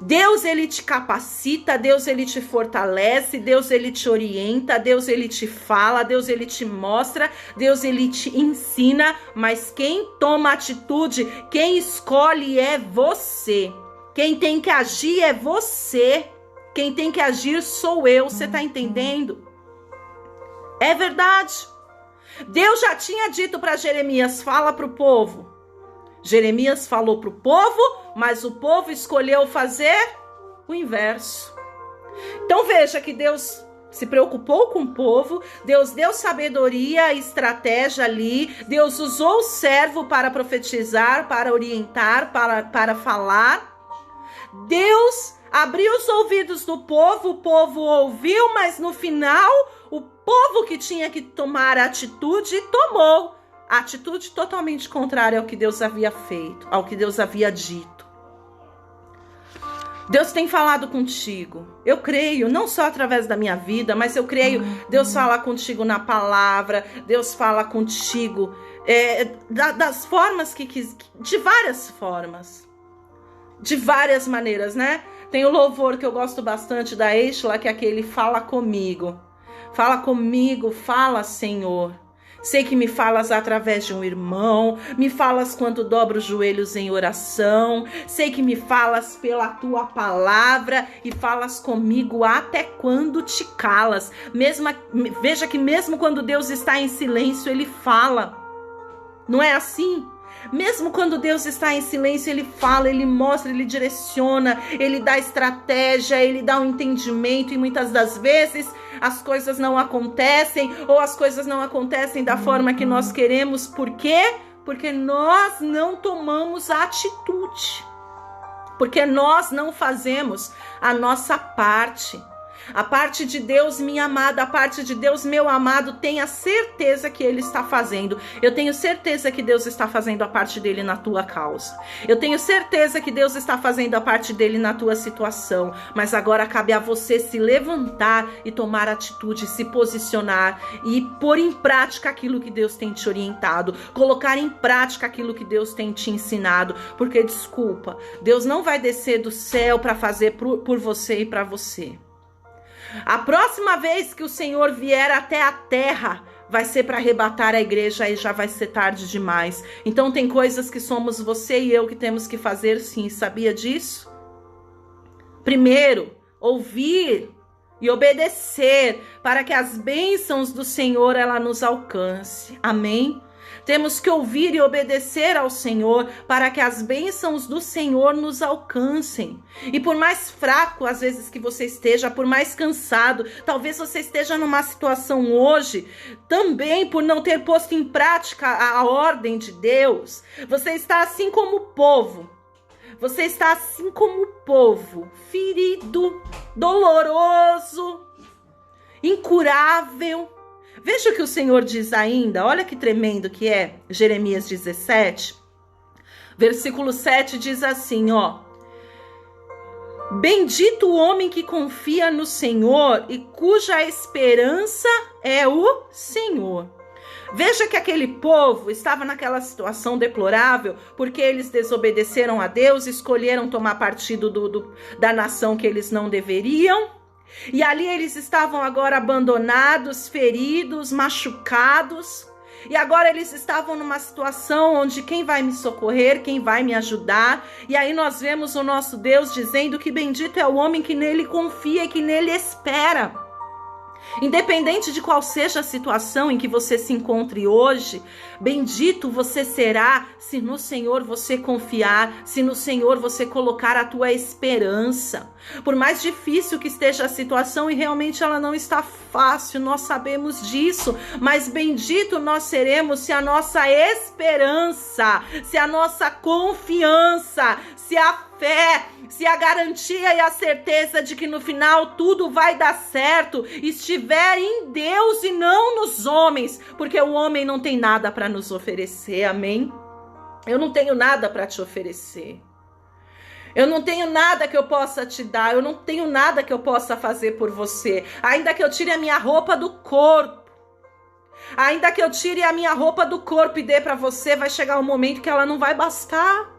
Deus, Ele te capacita, Deus, Ele te fortalece, Deus, Ele te orienta, Deus, Ele te fala, Deus, Ele te mostra, Deus, Ele te ensina, mas quem toma atitude, quem escolhe é você. Quem tem que agir é você. Quem tem que agir sou eu, você tá entendendo? É verdade. Deus já tinha dito para Jeremias, fala para o povo. Jeremias falou para o povo, mas o povo escolheu fazer o inverso. Então veja que Deus se preocupou com o povo, Deus deu sabedoria e estratégia ali, Deus usou o servo para profetizar, para orientar, para falar. Deus abriu os ouvidos do povo, o povo ouviu, mas no final o povo que tinha que tomar atitude, tomou a atitude totalmente contrária ao que Deus havia feito, ao que Deus havia dito. Deus tem falado contigo. Eu creio, não só através da minha vida, mas eu creio, Deus fala contigo na palavra, Deus fala contigo das formas de várias formas, de várias maneiras, né? Tem o louvor que eu gosto bastante da Eixla, que é aquele fala comigo. Fala comigo, fala, Senhor. Sei que me falas através de um irmão, me falas quando dobro os joelhos em oração, sei que me falas pela tua palavra e falas comigo até quando te calas. Veja que mesmo quando Deus está em silêncio, Ele fala. Não é assim? Mesmo quando Deus está em silêncio, Ele fala, Ele mostra, Ele direciona, Ele dá estratégia, Ele dá um entendimento e muitas das vezes as coisas não acontecem ou as coisas não acontecem da forma que nós queremos. Por quê? Porque nós não tomamos a atitude, porque nós não fazemos a nossa parte. A parte de Deus, minha amada, a parte de Deus, meu amado, tenha certeza que Ele está fazendo. Eu tenho certeza que Deus está fazendo a parte dele na tua causa. Eu tenho certeza que Deus está fazendo a parte dele na tua situação. Mas agora cabe a você se levantar e tomar atitude, se posicionar e pôr em prática aquilo que Deus tem te orientado. Colocar em prática aquilo que Deus tem te ensinado. Porque, desculpa, Deus não vai descer do céu para fazer por você e para você. A próxima vez que o Senhor vier até a terra, vai ser para arrebatar a igreja e já vai ser tarde demais. Então tem coisas que somos você e eu que temos que fazer sim, sabia disso? Primeiro, ouvir e obedecer para que as bênçãos do Senhor ela nos alcance. Amém? Temos que ouvir e obedecer ao Senhor para que as bênçãos do Senhor nos alcancem. E por mais fraco, às vezes, que você esteja, por mais cansado, talvez você esteja numa situação hoje, também por não ter posto em prática a ordem de Deus. Você está assim como o povo. Você está assim como o povo, ferido, doloroso, incurável. Veja o que o Senhor diz ainda, olha que tremendo que é, Jeremias 17, versículo 7 diz assim, ó. Bendito o homem que confia no Senhor e cuja esperança é o Senhor. Veja que aquele povo estava naquela situação deplorável porque eles desobedeceram a Deus, escolheram tomar partido da nação que eles não deveriam. E ali eles estavam agora abandonados, feridos, machucados. E agora eles estavam numa situação onde quem vai me socorrer, quem vai me ajudar? E aí nós vemos o nosso Deus dizendo que bendito é o homem que nele confia e que nele espera. Independente de qual seja a situação em que você se encontre hoje, bendito você será se no Senhor você confiar, se no Senhor você colocar a tua esperança. Por mais difícil que esteja a situação, e realmente ela não está fácil, nós sabemos disso, mas bendito nós seremos se a nossa esperança, se a nossa confiança, se a fé, se a garantia e a certeza de que no final tudo vai dar certo estiver em Deus e não nos homens, porque o homem não tem nada para nos oferecer, amém? Eu não tenho nada para te oferecer. Eu não tenho nada que eu possa te dar, eu não tenho nada que eu possa fazer por você. Ainda que eu tire a minha roupa do corpo, ainda que eu tire a minha roupa do corpo e dê para você, vai chegar um momento que ela não vai bastar.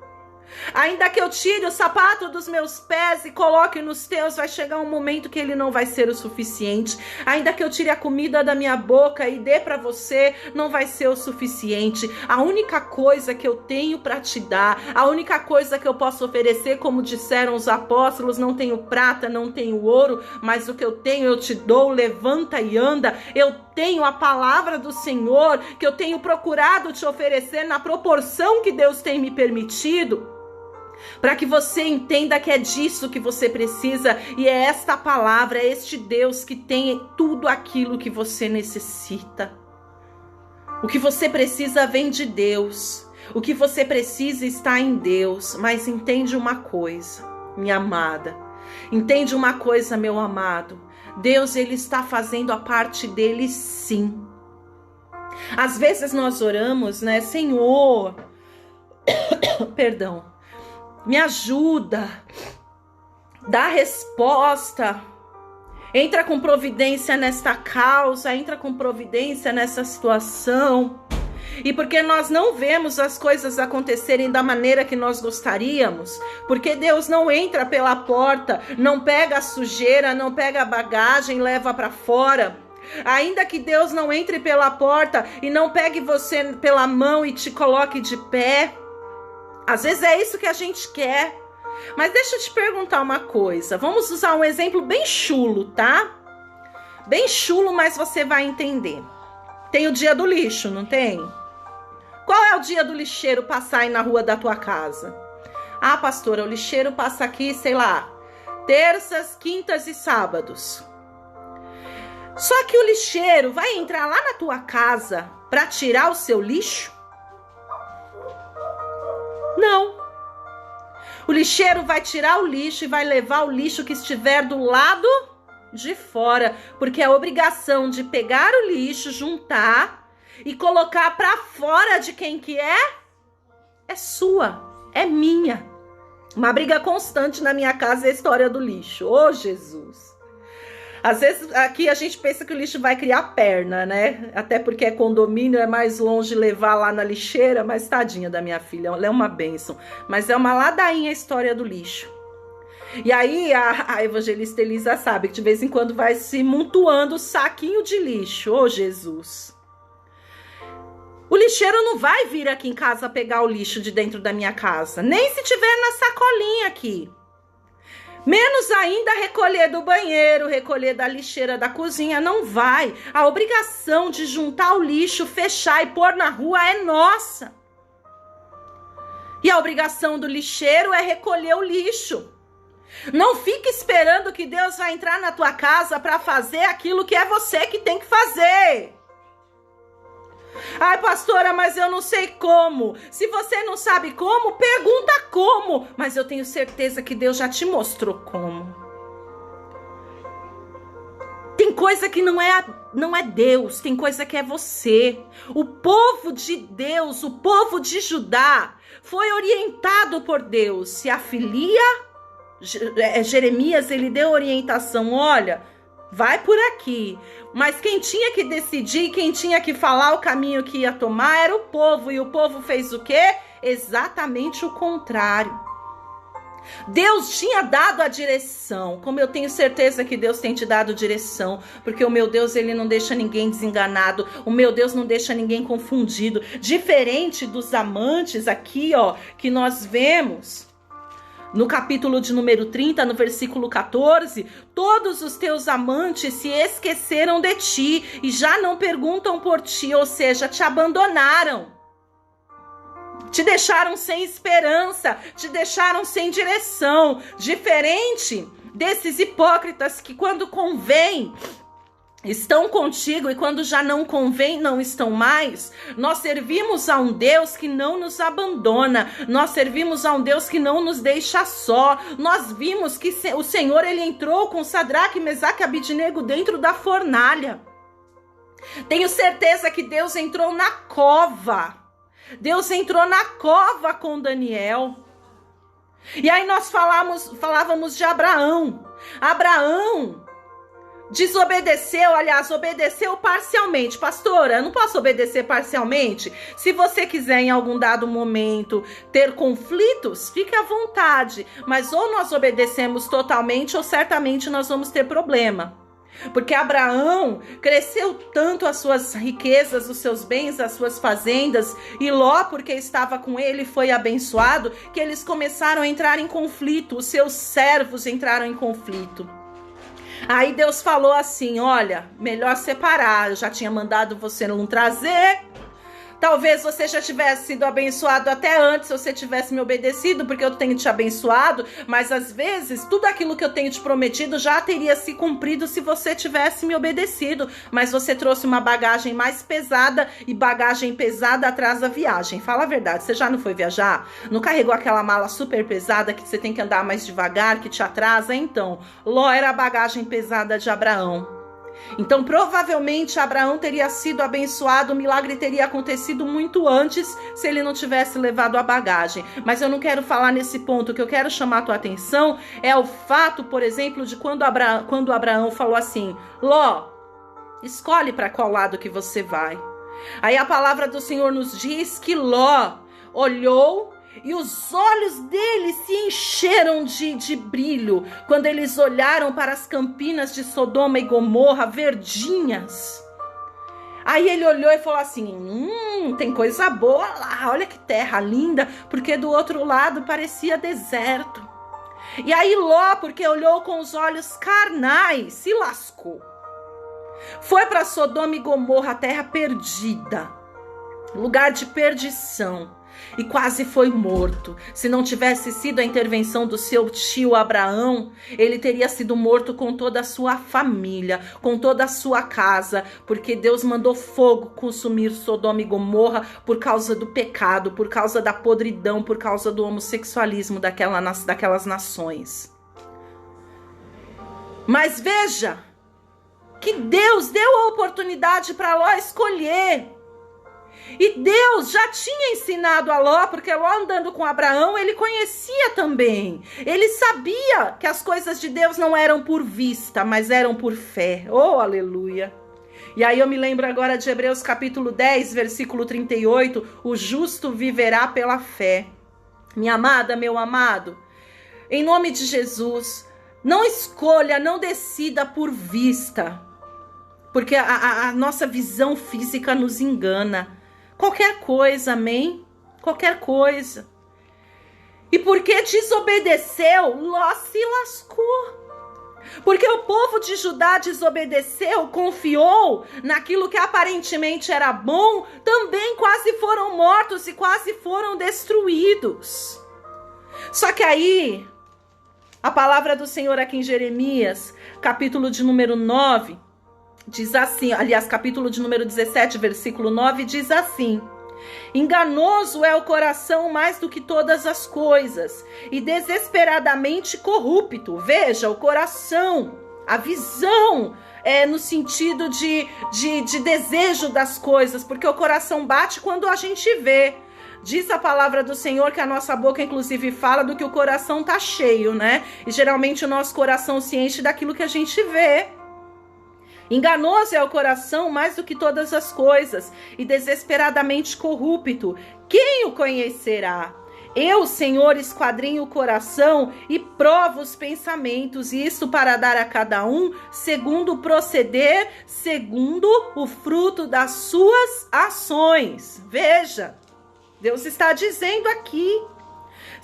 Ainda que eu tire o sapato dos meus pés e coloque nos teus, vai chegar um momento que ele não vai ser o suficiente. Ainda que eu tire a comida da minha boca e dê para você, não vai ser o suficiente. A única coisa que eu tenho para te dar, a única coisa que eu posso oferecer, como disseram os apóstolos, não tenho prata, não tenho ouro, mas o que eu tenho eu te dou, levanta e anda. Eu tenho a palavra do Senhor, que eu tenho procurado te oferecer na proporção que Deus tem me permitido, para que você entenda que é disso que você precisa, e é esta palavra, é este Deus que tem tudo aquilo que você necessita. O que você precisa vem de Deus, o que você precisa está em Deus. Mas entende uma coisa, minha amada, entende uma coisa, meu amado, Deus, ele está fazendo a parte dele, sim. Às vezes nós oramos, né, Senhor, perdão, me ajuda, dá resposta, entra com providência nesta causa, entra com providência nessa situação. E porque nós não vemos as coisas acontecerem da maneira que nós gostaríamos, porque Deus não entra pela porta, não pega a sujeira, não pega a bagagem, leva para fora. Ainda que Deus não entre pela porta e não pegue você pela mão e te coloque de pé, às vezes é isso que a gente quer. Mas deixa eu te perguntar uma coisa. Vamos usar um exemplo bem chulo, tá? Bem chulo, mas você vai entender. Tem o dia do lixo, não tem? Qual é o dia do lixeiro passar aí na rua da tua casa? Ah, pastora, o lixeiro passa aqui, sei lá, terças, quintas e sábados. Só que o lixeiro vai entrar lá na tua casa para tirar o seu lixo? Não. O lixeiro vai tirar o lixo e vai levar o lixo que estiver do lado de fora, porque a obrigação de pegar o lixo, juntar e colocar para fora de quem que é sua, é minha. Uma briga constante na minha casa é a história do lixo. Ô, Jesus! Às vezes aqui a gente pensa que o lixo vai criar perna, né? Até porque é condomínio, é mais longe levar lá na lixeira, mas tadinha da minha filha, ela é uma bênção. Mas é uma ladainha a história do lixo. E aí a evangelista Elisa sabe que de vez em quando vai se montuando o saquinho de lixo. Ô, Jesus! O lixeiro não vai vir aqui em casa pegar o lixo de dentro da minha casa, nem se tiver na sacolinha aqui. Menos ainda recolher do banheiro, recolher da lixeira da cozinha, não vai. A obrigação de juntar o lixo, fechar e pôr na rua é nossa. E a obrigação do lixeiro é recolher o lixo. Não fique esperando que Deus vai entrar na tua casa para fazer aquilo que é você que tem que fazer. Ai, pastora, mas eu não sei como. Se você não sabe como, pergunta como. Mas eu tenho certeza que Deus já te mostrou como. Tem coisa que não é Deus, tem coisa que é você. O povo de Deus, o povo de Judá, foi orientado por Deus. Se afilia, Jeremias, ele deu orientação, olha, vai por aqui. Mas quem tinha que decidir, quem tinha que falar o caminho que ia tomar era o povo. E o povo fez o quê? Exatamente o contrário. Deus tinha dado a direção, como eu tenho certeza que Deus tem te dado direção, porque o meu Deus, ele não deixa ninguém desenganado, o meu Deus não deixa ninguém confundido, diferente dos amantes aqui, ó, que nós vemos No capítulo de número 30, no versículo 14, todos os teus amantes se esqueceram de ti e já não perguntam por ti, ou seja, te abandonaram. Te deixaram sem esperança, te deixaram sem direção. Diferente desses hipócritas que quando convém estão contigo e quando já não convém, não estão mais. Nós servimos a um Deus que não nos abandona. Nós servimos a um Deus que não nos deixa só. Nós vimos que o Senhor, ele entrou com Sadraque, Mesaque e Abidnego dentro da fornalha. Tenho certeza que Deus entrou na cova. Deus entrou na cova com Daniel. E aí nós falávamos de Abraão. Abraão desobedeceu, aliás, obedeceu parcialmente. Pastora, eu não posso obedecer parcialmente? Se você quiser em algum dado momento ter conflitos, fique à vontade. Mas ou nós obedecemos totalmente ou certamente nós vamos ter problema. Porque Abraão cresceu tanto as suas riquezas, os seus bens, as suas fazendas, e Ló, porque estava com ele, foi abençoado, que eles começaram a entrar em conflito, os seus servos entraram em conflito. Aí Deus falou assim, olha, melhor separar, eu já tinha mandado você não trazer. Talvez você já tivesse sido abençoado até antes, se você tivesse me obedecido, porque eu tenho te abençoado, mas às vezes tudo aquilo que eu tenho te prometido já teria se cumprido se você tivesse me obedecido, mas você trouxe uma bagagem mais pesada e bagagem pesada atrasa a viagem. Fala a verdade, você já não foi viajar? Não carregou aquela mala super pesada que você tem que andar mais devagar, que te atrasa? Então, Ló era a bagagem pesada de Abraão. Então, provavelmente, Abraão teria sido abençoado, o milagre teria acontecido muito antes se ele não tivesse levado a bagagem. Mas eu não quero falar nesse ponto. O que eu quero chamar a tua atenção é o fato, por exemplo, de quando Abraão falou assim, Ló, escolhe para qual lado que você vai. Aí a palavra do Senhor nos diz que Ló olhou e os olhos dele se encheram de brilho quando eles olharam para as campinas de Sodoma e Gomorra verdinhas. Aí ele olhou e falou assim, tem coisa boa lá, olha que terra linda, porque do outro lado parecia deserto. E aí Ló, porque olhou com os olhos carnais, se lascou. Foi para Sodoma e Gomorra, terra perdida, lugar de perdição. E quase foi morto. Se não tivesse sido a intervenção do seu tio Abraão, ele teria sido morto com toda a sua família, com toda a sua casa, porque Deus mandou fogo consumir Sodoma e Gomorra por causa do pecado, por causa da podridão, por causa do homossexualismo daquelas nações. Mas veja que Deus deu a oportunidade para Ló escolher. E Deus já tinha ensinado a Ló, porque Ló andando com Abraão, ele conhecia também. Ele sabia que as coisas de Deus não eram por vista, mas eram por fé. Oh, aleluia! E aí eu me lembro agora de Hebreus capítulo 10, versículo 38, o justo viverá pela fé. Minha amada, meu amado, em nome de Jesus, não escolha, não decida por vista, porque a nossa visão física nos engana. Qualquer coisa, amém? Qualquer coisa. E porque desobedeceu, Ló se lascou. Porque o povo de Judá desobedeceu, confiou naquilo que aparentemente era bom, também quase foram mortos e quase foram destruídos. Só que aí, a palavra do Senhor aqui em Jeremias, capítulo de número 9, diz assim, aliás, capítulo de número 17, versículo 9, diz assim: enganoso é o coração mais do que todas as coisas, e desesperadamente corrupto. Veja, o coração, a visão, no sentido de desejo das coisas, porque o coração bate quando a gente vê. Diz a palavra do Senhor que a nossa boca, inclusive, fala do que o coração tá cheio, né? E geralmente o nosso coração se enche daquilo que a gente vê. Enganoso é o coração mais do que todas as coisas, e desesperadamente corrupto. Quem o conhecerá? Eu, Senhor, esquadrinho o coração e provo os pensamentos, e isso para dar a cada um segundo o proceder, segundo o fruto das suas ações. Veja, Deus está dizendo aqui,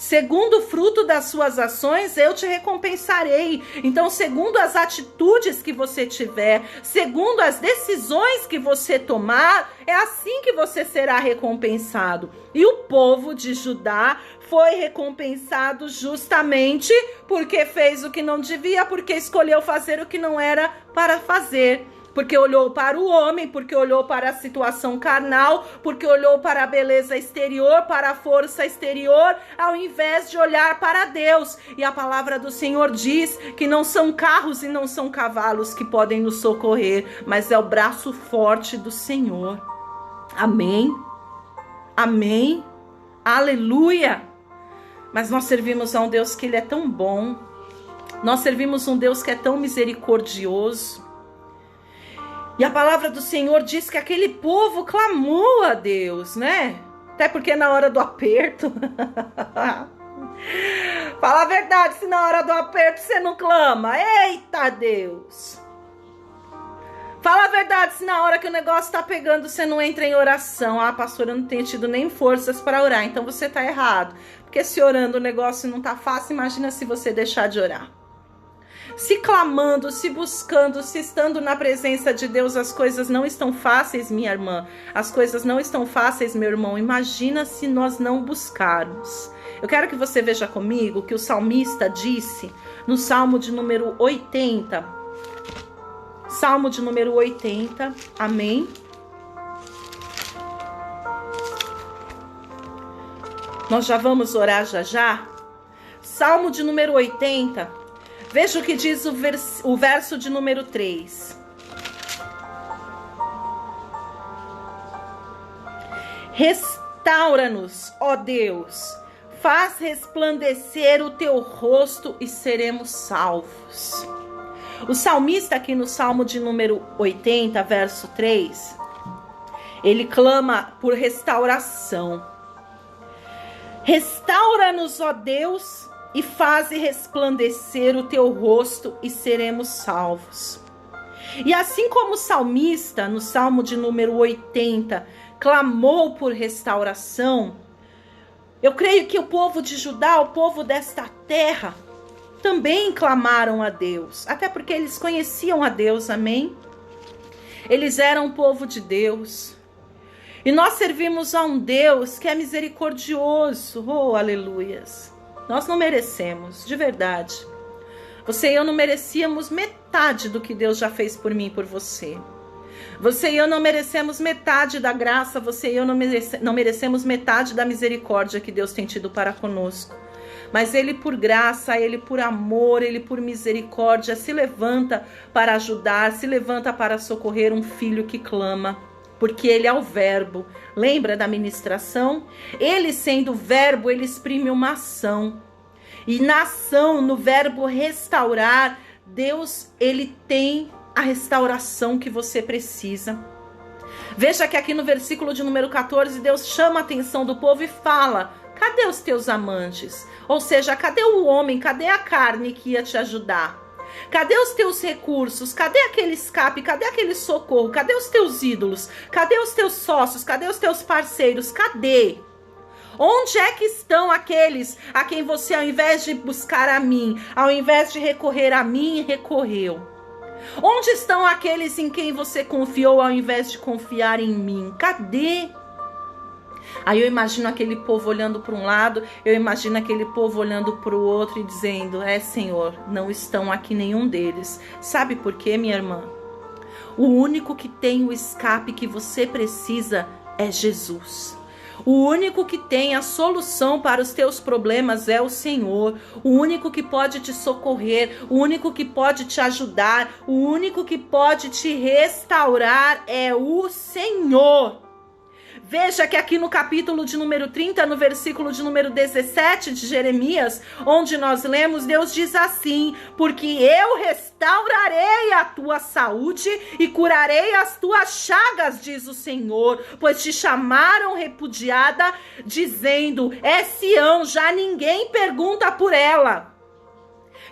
Segundo o fruto das suas ações, eu te recompensarei. Então, segundo as atitudes que você tiver, segundo as decisões que você tomar, é assim que você será recompensado. E o povo de Judá foi recompensado justamente porque fez o que não devia, porque escolheu fazer o que não era para fazer. Porque olhou para o homem, porque olhou para a situação carnal, porque olhou para a beleza exterior, para a força exterior, ao invés de olhar para Deus. E a palavra do Senhor diz que não são carros e não são cavalos que podem nos socorrer, mas é o braço forte do Senhor. Amém? Amém? Aleluia! Mas nós servimos a um Deus que Ele é tão bom. Nós servimos um Deus que é tão misericordioso. E a palavra do Senhor diz que aquele povo clamou a Deus, né? Até porque na hora do aperto... Fala a verdade, se na hora do aperto você não clama. Eita Deus! Fala a verdade, se na hora que o negócio tá pegando você não entra em oração. Ah, pastora, eu não tenho tido nem forças para orar. Então você tá errado. Porque se orando o negócio não tá fácil, imagina se você deixar de orar. Se clamando, se buscando, se estando na presença de Deus, as coisas não estão fáceis, minha irmã. As coisas não estão fáceis, meu irmão. Imagina se nós não buscarmos. Eu quero que você veja comigo que o salmista disse no Salmo de número 80. Salmo de número 80. Amém? Nós já vamos orar já. Salmo de número 80. Veja o que diz o verso de número 3. Restaura-nos, ó Deus, faz resplandecer o teu rosto e seremos salvos. O salmista aqui no Salmo de número 80, verso 3, ele clama por restauração. Restaura-nos, ó Deus, e faze resplandecer o teu rosto e seremos salvos. E assim como o salmista, no Salmo de número 80, clamou por restauração, eu creio que o povo de Judá, o povo desta terra, também clamaram a Deus, até porque eles conheciam a Deus, amém? Eles eram o povo de Deus. E nós servimos a um Deus que é misericordioso, oh, aleluias. Nós não merecemos, de verdade. Você e eu não merecíamos metade do que Deus já fez por mim e por você. Você e eu não merecemos metade da graça, você e eu não merecemos metade da misericórdia que Deus tem tido para conosco. Mas Ele por graça, Ele por amor, Ele por misericórdia se levanta para ajudar, se levanta para socorrer um filho que clama. Porque Ele é o verbo. Lembra da ministração? Ele sendo o verbo, Ele exprime uma ação. E na ação, no verbo restaurar, Deus, Ele tem a restauração que você precisa. Veja que aqui no versículo de número 14, Deus chama a atenção do povo e fala: cadê os teus amantes? Ou seja, cadê o homem? Cadê a carne que ia te ajudar? Cadê os teus recursos? Cadê aquele escape? Cadê aquele socorro? Cadê os teus ídolos? Cadê os teus sócios? Cadê os teus parceiros? Cadê? Onde é que estão aqueles a quem você, ao invés de buscar a mim, ao invés de recorrer a mim, recorreu? Onde estão aqueles em quem você confiou, ao invés de confiar em mim? Cadê? Aí eu imagino aquele povo olhando para um lado, eu imagino aquele povo olhando para o outro e dizendo: Senhor, não estão aqui nenhum deles. Sabe por quê, minha irmã? O único que tem o escape que você precisa é Jesus. O único que tem a solução para os teus problemas é o Senhor. O único que pode te socorrer, o único que pode te ajudar, o único que pode te restaurar é o Senhor. Veja que aqui no capítulo de número 30, no versículo de número 17 de Jeremias, onde nós lemos, Deus diz assim: porque eu restaurarei a tua saúde e curarei as tuas chagas, diz o Senhor, pois te chamaram repudiada, dizendo: é Sião, já ninguém pergunta por ela.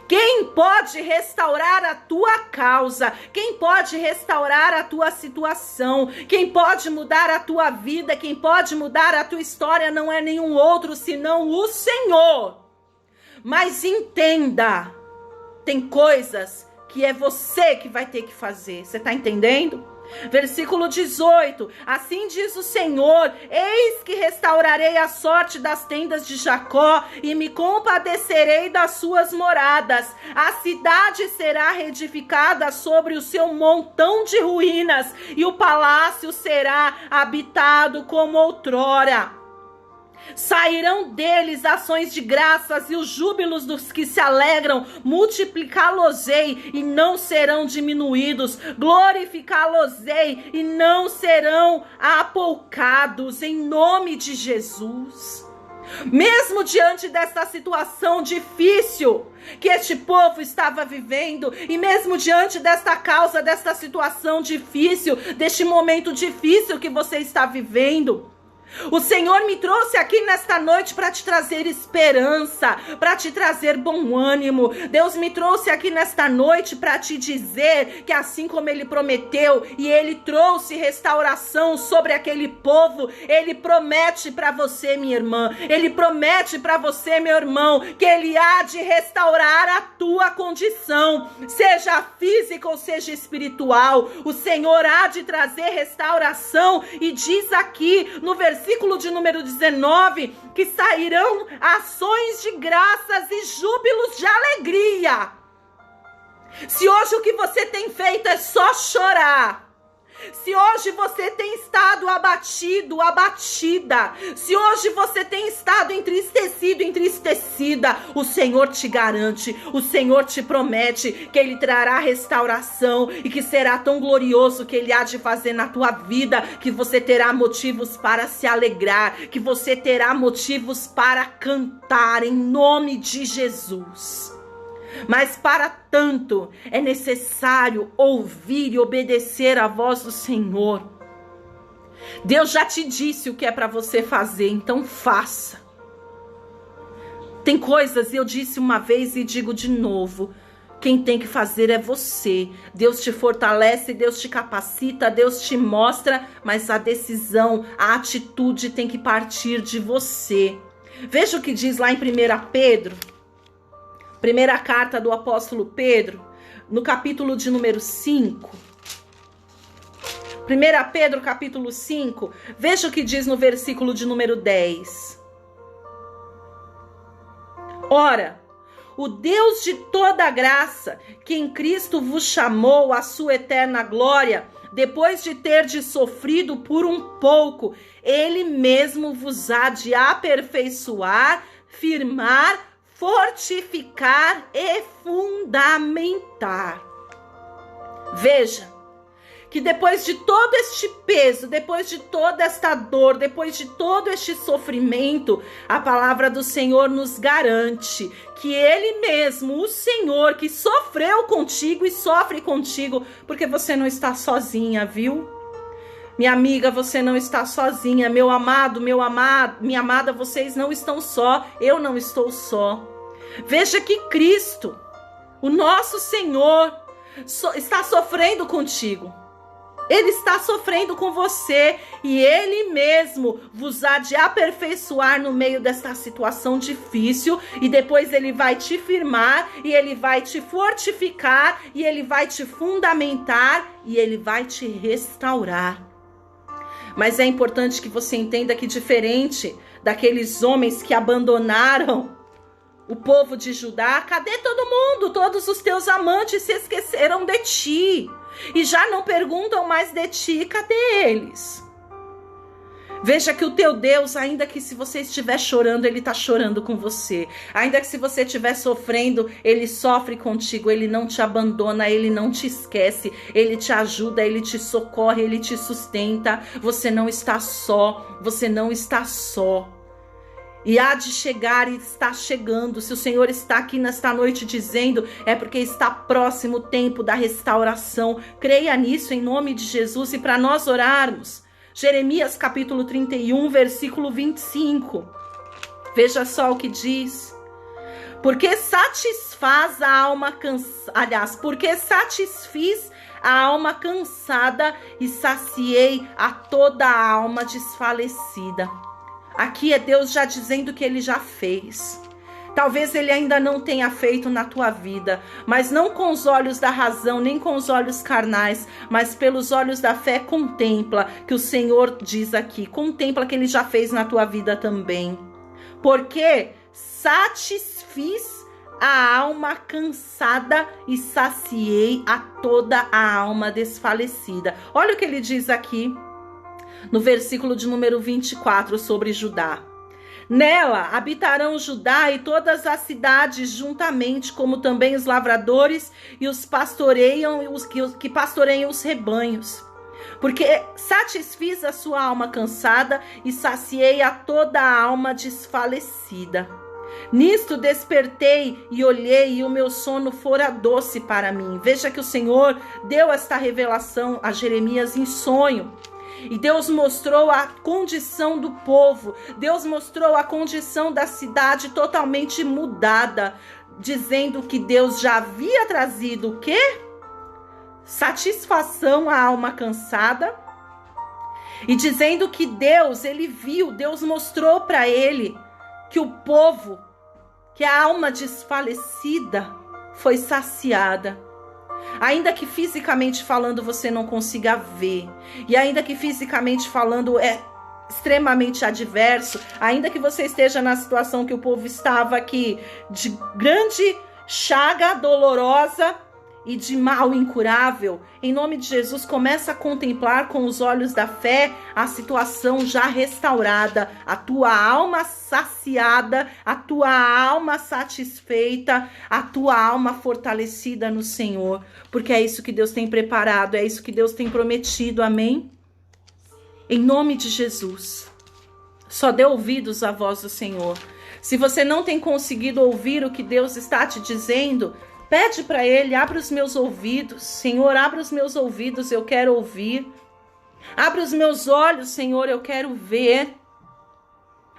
Quem pode restaurar a tua causa? Quem pode restaurar a tua situação? Quem pode mudar a tua vida? Quem pode mudar a tua história não é nenhum outro senão o Senhor. Mas entenda, tem coisas que é você que vai ter que fazer. Você está entendendo? Versículo 18, assim diz o Senhor, eis que restaurarei a sorte das tendas de Jacó e me compadecerei das suas moradas. A cidade será reedificada sobre o seu montão de ruínas e o palácio será habitado como outrora. Sairão deles ações de graças e os júbilos dos que se alegram, multiplicá-los-ei e não serão diminuídos, glorificá-los-ei e não serão apoucados, em nome de Jesus. Mesmo diante dessa situação difícil que este povo estava vivendo, e mesmo diante desta causa, desta situação difícil, deste momento difícil que você está vivendo, o Senhor me trouxe aqui nesta noite para te trazer esperança, para te trazer bom ânimo. Deus me trouxe aqui nesta noite para te dizer que assim como Ele prometeu e Ele trouxe restauração sobre aquele povo, Ele promete para você, minha irmã, Ele promete para você, meu irmão, que Ele há de restaurar a tua condição, seja física ou seja espiritual. O Senhor há de trazer restauração e diz aqui no versículo de número 19, que sairão ações de graças e júbilos de alegria. Se hoje o que você tem feito é só chorar, se hoje você tem estado abatido, abatida, se hoje você tem estado entristecido, entristecida, o Senhor te garante, o Senhor te promete que Ele trará restauração e que será tão glorioso que Ele há de fazer na tua vida, que você terá motivos para se alegrar, que você terá motivos para cantar em nome de Jesus. Mas para tanto é necessário ouvir e obedecer à voz do Senhor. Deus já te disse o que é para você fazer, então faça. Tem coisas, eu disse uma vez e digo de novo, quem tem que fazer é você. Deus te fortalece, Deus te capacita, Deus te mostra, mas a decisão, a atitude tem que partir de você. Veja o que diz lá em 1 Pedro. Primeira carta do apóstolo Pedro, no capítulo de número 5. 1 Pedro, capítulo 5, veja o que diz no versículo de número 10. Ora, o Deus de toda graça, que em Cristo vos chamou à sua eterna glória, depois de terdes sofrido por um pouco, Ele mesmo vos há de aperfeiçoar, firmar, fortificar e fundamentar. Veja que depois de todo este peso, depois de toda esta dor, depois de todo este sofrimento, a palavra do Senhor nos garante que Ele mesmo, o Senhor, que sofreu contigo e sofre contigo, porque você não está sozinha, viu? Minha amiga, você não está sozinha. Meu amado, minha amada, vocês não estão só. Eu não estou só. Veja que Cristo, o nosso Senhor, está sofrendo contigo. Ele está sofrendo com você e Ele mesmo vos há de aperfeiçoar no meio desta situação difícil, e depois Ele vai te firmar e Ele vai te fortificar e Ele vai te fundamentar e Ele vai te restaurar. Mas é importante que você entenda que, diferente daqueles homens que abandonaram o povo de Judá, cadê todo mundo? Todos os teus amantes se esqueceram de ti e já não perguntam mais de ti, cadê eles? Veja que o teu Deus, ainda que se você estiver chorando, Ele está chorando com você. Ainda que se você estiver sofrendo, Ele sofre contigo. Ele não te abandona, Ele não te esquece. Ele te ajuda, Ele te socorre, Ele te sustenta. Você não está só, você não está só. E há de chegar e está chegando. Se o Senhor está aqui nesta noite dizendo, é porque está próximo o tempo da restauração. Creia nisso em nome de Jesus. E para nós orarmos, Jeremias capítulo 31, versículo 25. Veja só o que diz. Porque satisfaz a alma cansada, aliás, porque satisfiz a alma cansada e saciei a toda a alma desfalecida. Aqui é Deus já dizendo que ele já fez. Talvez ele ainda não tenha feito na tua vida, mas não com os olhos da razão, nem com os olhos carnais, mas pelos olhos da fé contempla, que o Senhor diz aqui, contempla que ele já fez na tua vida também. Porque satisfiz a alma cansada e saciei a toda a alma desfalecida. Olha o que ele diz aqui no versículo de número 24 sobre Judá. Nela habitarão Judá e todas as cidades juntamente, como também os lavradores e os que pastoreiam os rebanhos. Porque satisfiz a sua alma cansada e saciei a toda a alma desfalecida. Nisto despertei e olhei, e o meu sono fora doce para mim. Veja que o Senhor deu esta revelação a Jeremias em sonho. E Deus mostrou a condição do povo. Deus mostrou a condição da cidade totalmente mudada, dizendo que Deus já havia trazido o quê? Satisfação à alma cansada. E dizendo que Deus, ele viu, Deus mostrou para ele que o povo, que a alma desfalecida foi saciada. Ainda que fisicamente falando você não consiga ver, e ainda que fisicamente falando é extremamente adverso, ainda que você esteja na situação que o povo estava aqui, de grande chaga dolorosa e de mal incurável, em nome de Jesus, começa a contemplar com os olhos da fé a situação já restaurada, a tua alma saciada, a tua alma satisfeita, a tua alma fortalecida no Senhor, porque é isso que Deus tem preparado, é isso que Deus tem prometido, amém? Em nome de Jesus, só dê ouvidos à voz do Senhor. Se você não tem conseguido ouvir o que Deus está te dizendo, pede para ele, abre os meus ouvidos, Senhor, abre os meus ouvidos, eu quero ouvir. Abre os meus olhos, Senhor, eu quero ver.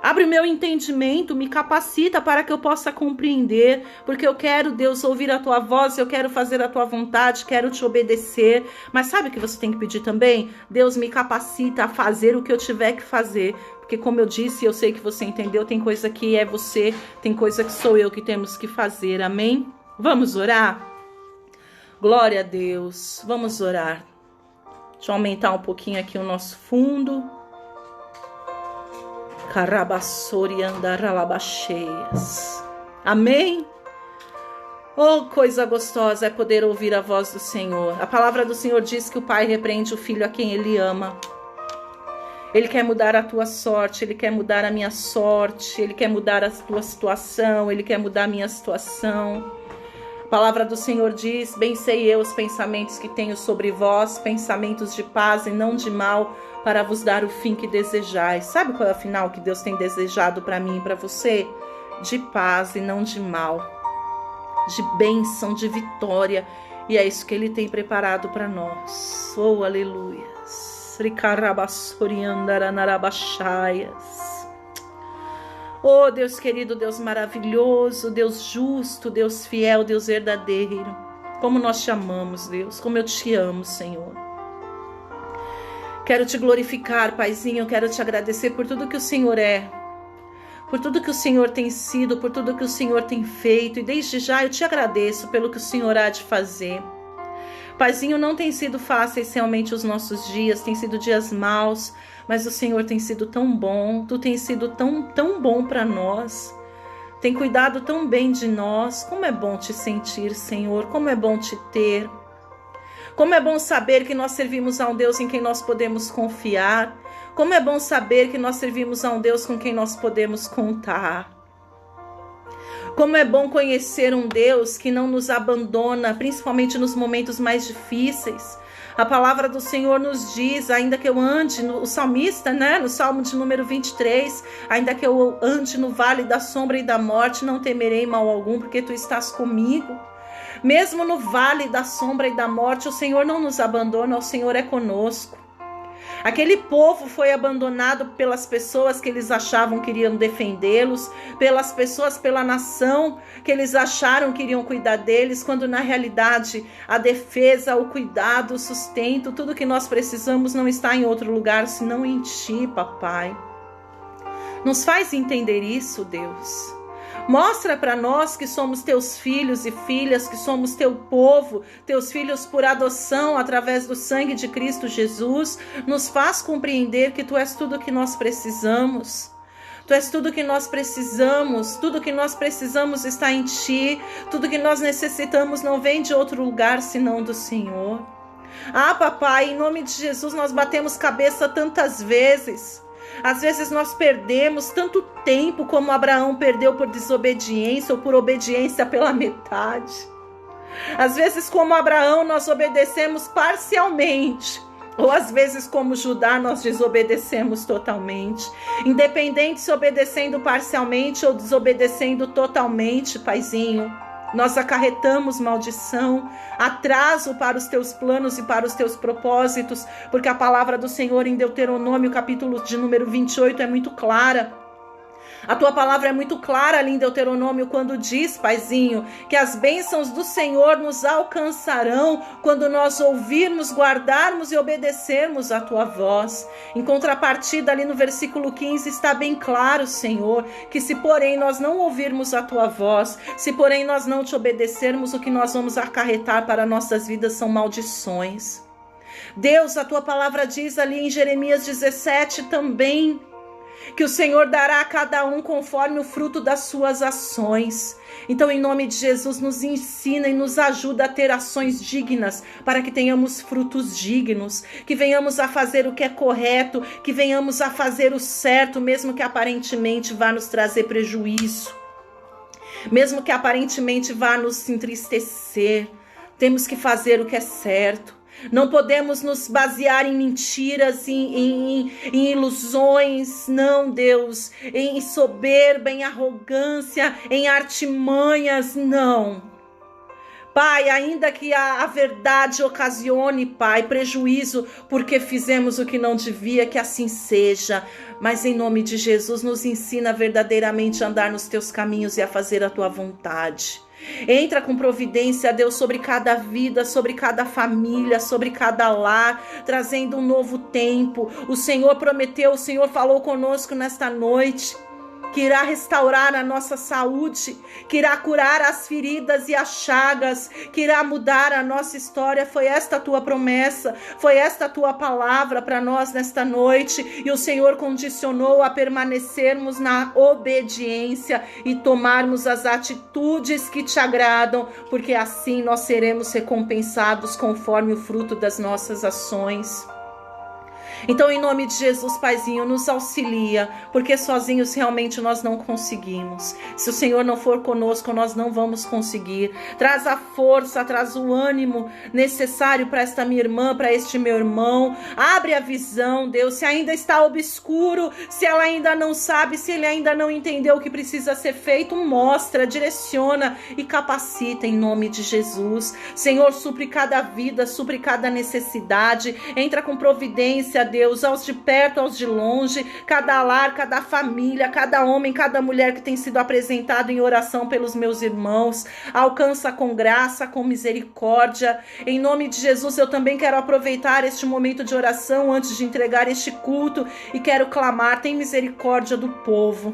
Abre o meu entendimento, me capacita para que eu possa compreender, porque eu quero, Deus, ouvir a tua voz, eu quero fazer a tua vontade, quero te obedecer. Mas sabe o que você tem que pedir também? Deus, me capacita a fazer o que eu tiver que fazer, porque como eu disse, eu sei que você entendeu, tem coisa que é você, tem coisa que sou eu que temos que fazer, amém? Vamos orar? Glória a Deus. Vamos orar. Deixa eu aumentar um pouquinho aqui o nosso fundo. Carabassori andaralabacheias. Amém? Oh, coisa gostosa é poder ouvir a voz do Senhor. A palavra do Senhor diz que o Pai repreende o Filho a quem Ele ama. Ele quer mudar a tua sorte, Ele quer mudar a minha sorte, Ele quer mudar a tua situação, Ele quer mudar a minha situação. A palavra do Senhor diz, bem sei eu os pensamentos que tenho sobre vós, pensamentos de paz e não de mal, para vos dar o fim que desejais. Sabe qual é o final que Deus tem desejado para mim e para você? De paz e não de mal, de bênção, de vitória. E é isso que Ele tem preparado para nós. Oh, aleluia. Oh, Deus querido, Deus maravilhoso, Deus justo, Deus fiel, Deus verdadeiro. Como nós te amamos, Deus, como eu te amo, Senhor. Quero te glorificar, Paizinho, quero te agradecer por tudo que o Senhor é, por tudo que o Senhor tem sido, por tudo que o Senhor tem feito. E desde já eu te agradeço pelo que o Senhor há de fazer. Paizinho, não tem sido fáceis realmente os nossos dias, tem sido dias maus, mas o Senhor tem sido tão bom, Tu tem sido tão bom para nós, tem cuidado tão bem de nós. Como é bom te sentir, Senhor, como é bom te ter, como é bom saber que nós servimos a um Deus em quem nós podemos confiar, como é bom saber que nós servimos a um Deus com quem nós podemos contar. Como é bom conhecer um Deus que não nos abandona, principalmente nos momentos mais difíceis. A palavra do Senhor nos diz, ainda que eu ande, o salmista, no Salmo de número 23, ainda que eu ande no vale da sombra e da morte, não temerei mal algum, porque Tu estás comigo. Mesmo no vale da sombra e da morte, o Senhor não nos abandona, o Senhor é conosco. Aquele povo foi abandonado pelas pessoas que eles achavam que iriam defendê-los, pelas pessoas, pela nação que eles acharam que iriam cuidar deles, quando na realidade a defesa, o cuidado, o sustento, tudo que nós precisamos não está em outro lugar senão em Ti, Papai. Nos faz entender isso, Deus. Mostra para nós que somos teus filhos e filhas, que somos teu povo, teus filhos por adoção através do sangue de Cristo Jesus. Nos faz compreender que tu és tudo que nós precisamos. Tu és tudo que nós precisamos, tudo que nós precisamos está em Ti, tudo que nós necessitamos não vem de outro lugar senão do Senhor. Ah, Papai, em nome de Jesus nós batemos cabeça tantas vezes. Às vezes nós perdemos tanto tempo como Abraão perdeu por desobediência ou por obediência pela metade. Às vezes, como Abraão, nós obedecemos parcialmente. Ou às vezes, como Judá, nós desobedecemos totalmente. Independente se obedecendo parcialmente ou desobedecendo totalmente, Paizinho, nós acarretamos maldição, atraso para os teus planos e para os teus propósitos, porque a palavra do Senhor em Deuteronômio, capítulo de número 28, é muito clara. A tua palavra é muito clara ali em Deuteronômio quando diz, Paizinho, que as bênçãos do Senhor nos alcançarão quando nós ouvirmos, guardarmos e obedecermos a tua voz. Em contrapartida, ali no versículo 15 está bem claro, Senhor, que se porém nós não ouvirmos a tua voz, se porém nós não te obedecermos, o que nós vamos acarretar para nossas vidas são maldições. Deus, a tua palavra diz ali em Jeremias 17 também, que o Senhor dará a cada um conforme o fruto das suas ações. Então, em nome de Jesus, nos ensina e nos ajuda a ter ações dignas, para que tenhamos frutos dignos, que venhamos a fazer o que é correto, que venhamos a fazer o certo, mesmo que aparentemente vá nos trazer prejuízo, mesmo que aparentemente vá nos entristecer. Temos que fazer o que é certo. Não podemos nos basear em mentiras, em ilusões, não, Deus, em soberba, em arrogância, em artimanhas, não. Pai, ainda que a verdade ocasione, Pai, prejuízo porque fizemos o que não devia, que assim seja. Mas em nome de Jesus, nos ensina verdadeiramente a andar nos teus caminhos e a fazer a tua vontade. Entra com providência, Deus, sobre cada vida, sobre cada família, sobre cada lar, trazendo um novo tempo. O Senhor prometeu, o Senhor falou conosco nesta noite, que irá restaurar a nossa saúde, que irá curar as feridas e as chagas, que irá mudar a nossa história. Foi esta a tua promessa, foi esta a tua palavra para nós nesta noite, e o Senhor condicionou a permanecermos na obediência e tomarmos as atitudes que te agradam, porque assim nós seremos recompensados conforme o fruto das nossas ações. Então, em nome de Jesus, Paizinho, nos auxilia, porque sozinhos realmente nós não conseguimos. Se o Senhor não for conosco, nós não vamos conseguir. Traz a força, traz o ânimo necessário para esta minha irmã, para este meu irmão. Abre a visão, Deus, se ainda está obscuro, se ela ainda não sabe, se ele ainda não entendeu o que precisa ser feito, mostra, direciona e capacita em nome de Jesus. Senhor, supre cada vida, supre cada necessidade, entra com providência, Deus, aos de perto, aos de longe, cada lar, cada família, cada homem, cada mulher que tem sido apresentado em oração pelos meus irmãos, alcança com graça, com misericórdia. Em nome de Jesus, eu também quero aproveitar este momento de oração antes de entregar este culto e quero clamar, tem misericórdia do povo.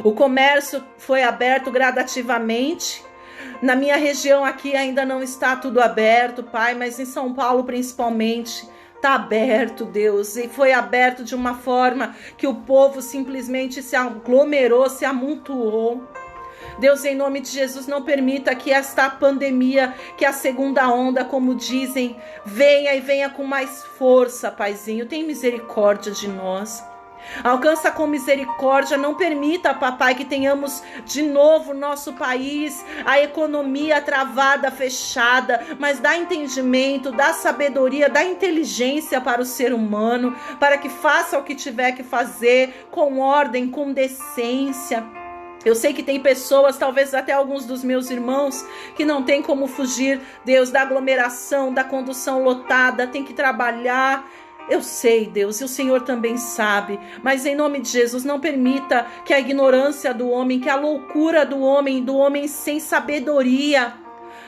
O comércio foi aberto gradativamente. Na minha região aqui ainda não está tudo aberto, Pai, mas em São Paulo principalmente está aberto, Deus, e foi aberto de uma forma que o povo simplesmente se aglomerou, se amontoou. Deus, em nome de Jesus, não permita que esta pandemia, que a segunda onda, como dizem, venha e venha com mais força, Paizinho. Tem misericórdia de nós. Alcança com misericórdia, não permita, papai, que tenhamos de novo nosso país, a economia travada, fechada, mas dá entendimento, dá sabedoria, dá inteligência para o ser humano, para que faça o que tiver que fazer, com ordem, com decência. Eu sei que tem pessoas, talvez até alguns dos meus irmãos, que não tem como fugir, Deus, da aglomeração, da condução lotada, tem que trabalhar. Eu sei, Deus, e o Senhor também sabe, mas em nome de Jesus, não permita que a ignorância do homem, que a loucura do homem sem sabedoria,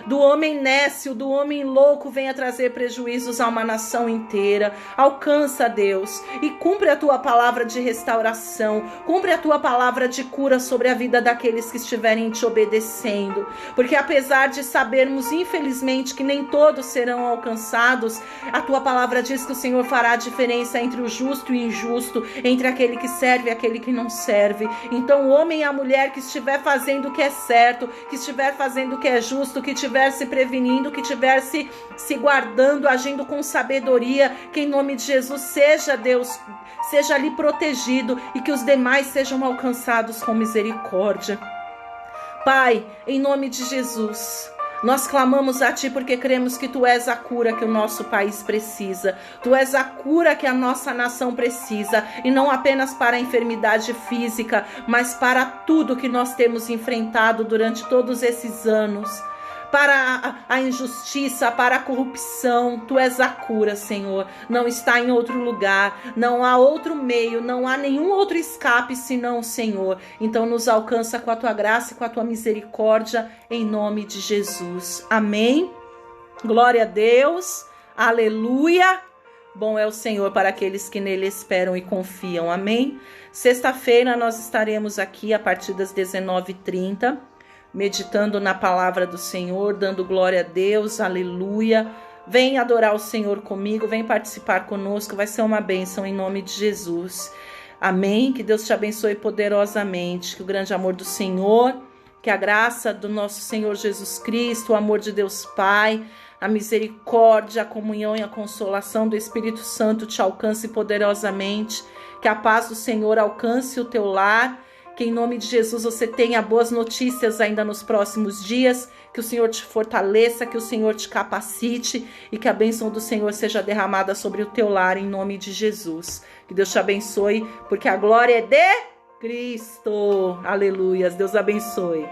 do homem nécio, do homem louco, venha trazer prejuízos a uma nação inteira. Alcança, Deus, e cumpre a tua palavra de restauração, cumpre a tua palavra de cura sobre a vida daqueles que estiverem te obedecendo, porque apesar de sabermos, infelizmente, que nem todos serão alcançados, a tua palavra diz que o Senhor fará a diferença entre o justo e o injusto, entre aquele que serve e aquele que não serve. Então o homem e a mulher que estiver fazendo o que é certo, que estiver fazendo o que é justo, que estiver se prevenindo, que estiver se guardando, agindo com sabedoria, que em nome de Jesus seja, Deus, seja ali protegido e que os demais sejam alcançados com misericórdia. Pai, em nome de Jesus, nós clamamos a Ti porque cremos que Tu és a cura que o nosso país precisa. Tu és a cura que a nossa nação precisa. E não apenas para a enfermidade física, mas para tudo que nós temos enfrentado durante todos esses anos. Para a injustiça, para a corrupção, Tu és a cura, Senhor. Não está em outro lugar, não há outro meio, não há nenhum outro escape senão o Senhor. Então nos alcança com a Tua graça e com a Tua misericórdia, em nome de Jesus. Amém. Glória a Deus. Aleluia. Bom é o Senhor para aqueles que nele esperam e confiam. Amém. Sexta-feira nós estaremos aqui a partir das 19h30. Meditando na palavra do Senhor, dando glória a Deus, aleluia. Vem adorar o Senhor comigo, vem participar conosco, vai ser uma bênção em nome de Jesus. Amém? Que Deus te abençoe poderosamente, que o grande amor do Senhor, que a graça do nosso Senhor Jesus Cristo, o amor de Deus Pai, a misericórdia, a comunhão e a consolação do Espírito Santo te alcance poderosamente, que a paz do Senhor alcance o teu lar, que em nome de Jesus você tenha boas notícias ainda nos próximos dias, que o Senhor te fortaleça, que o Senhor te capacite e que a bênção do Senhor seja derramada sobre o teu lar em nome de Jesus. Que Deus te abençoe, porque a glória é de Cristo. Aleluias. Deus abençoe.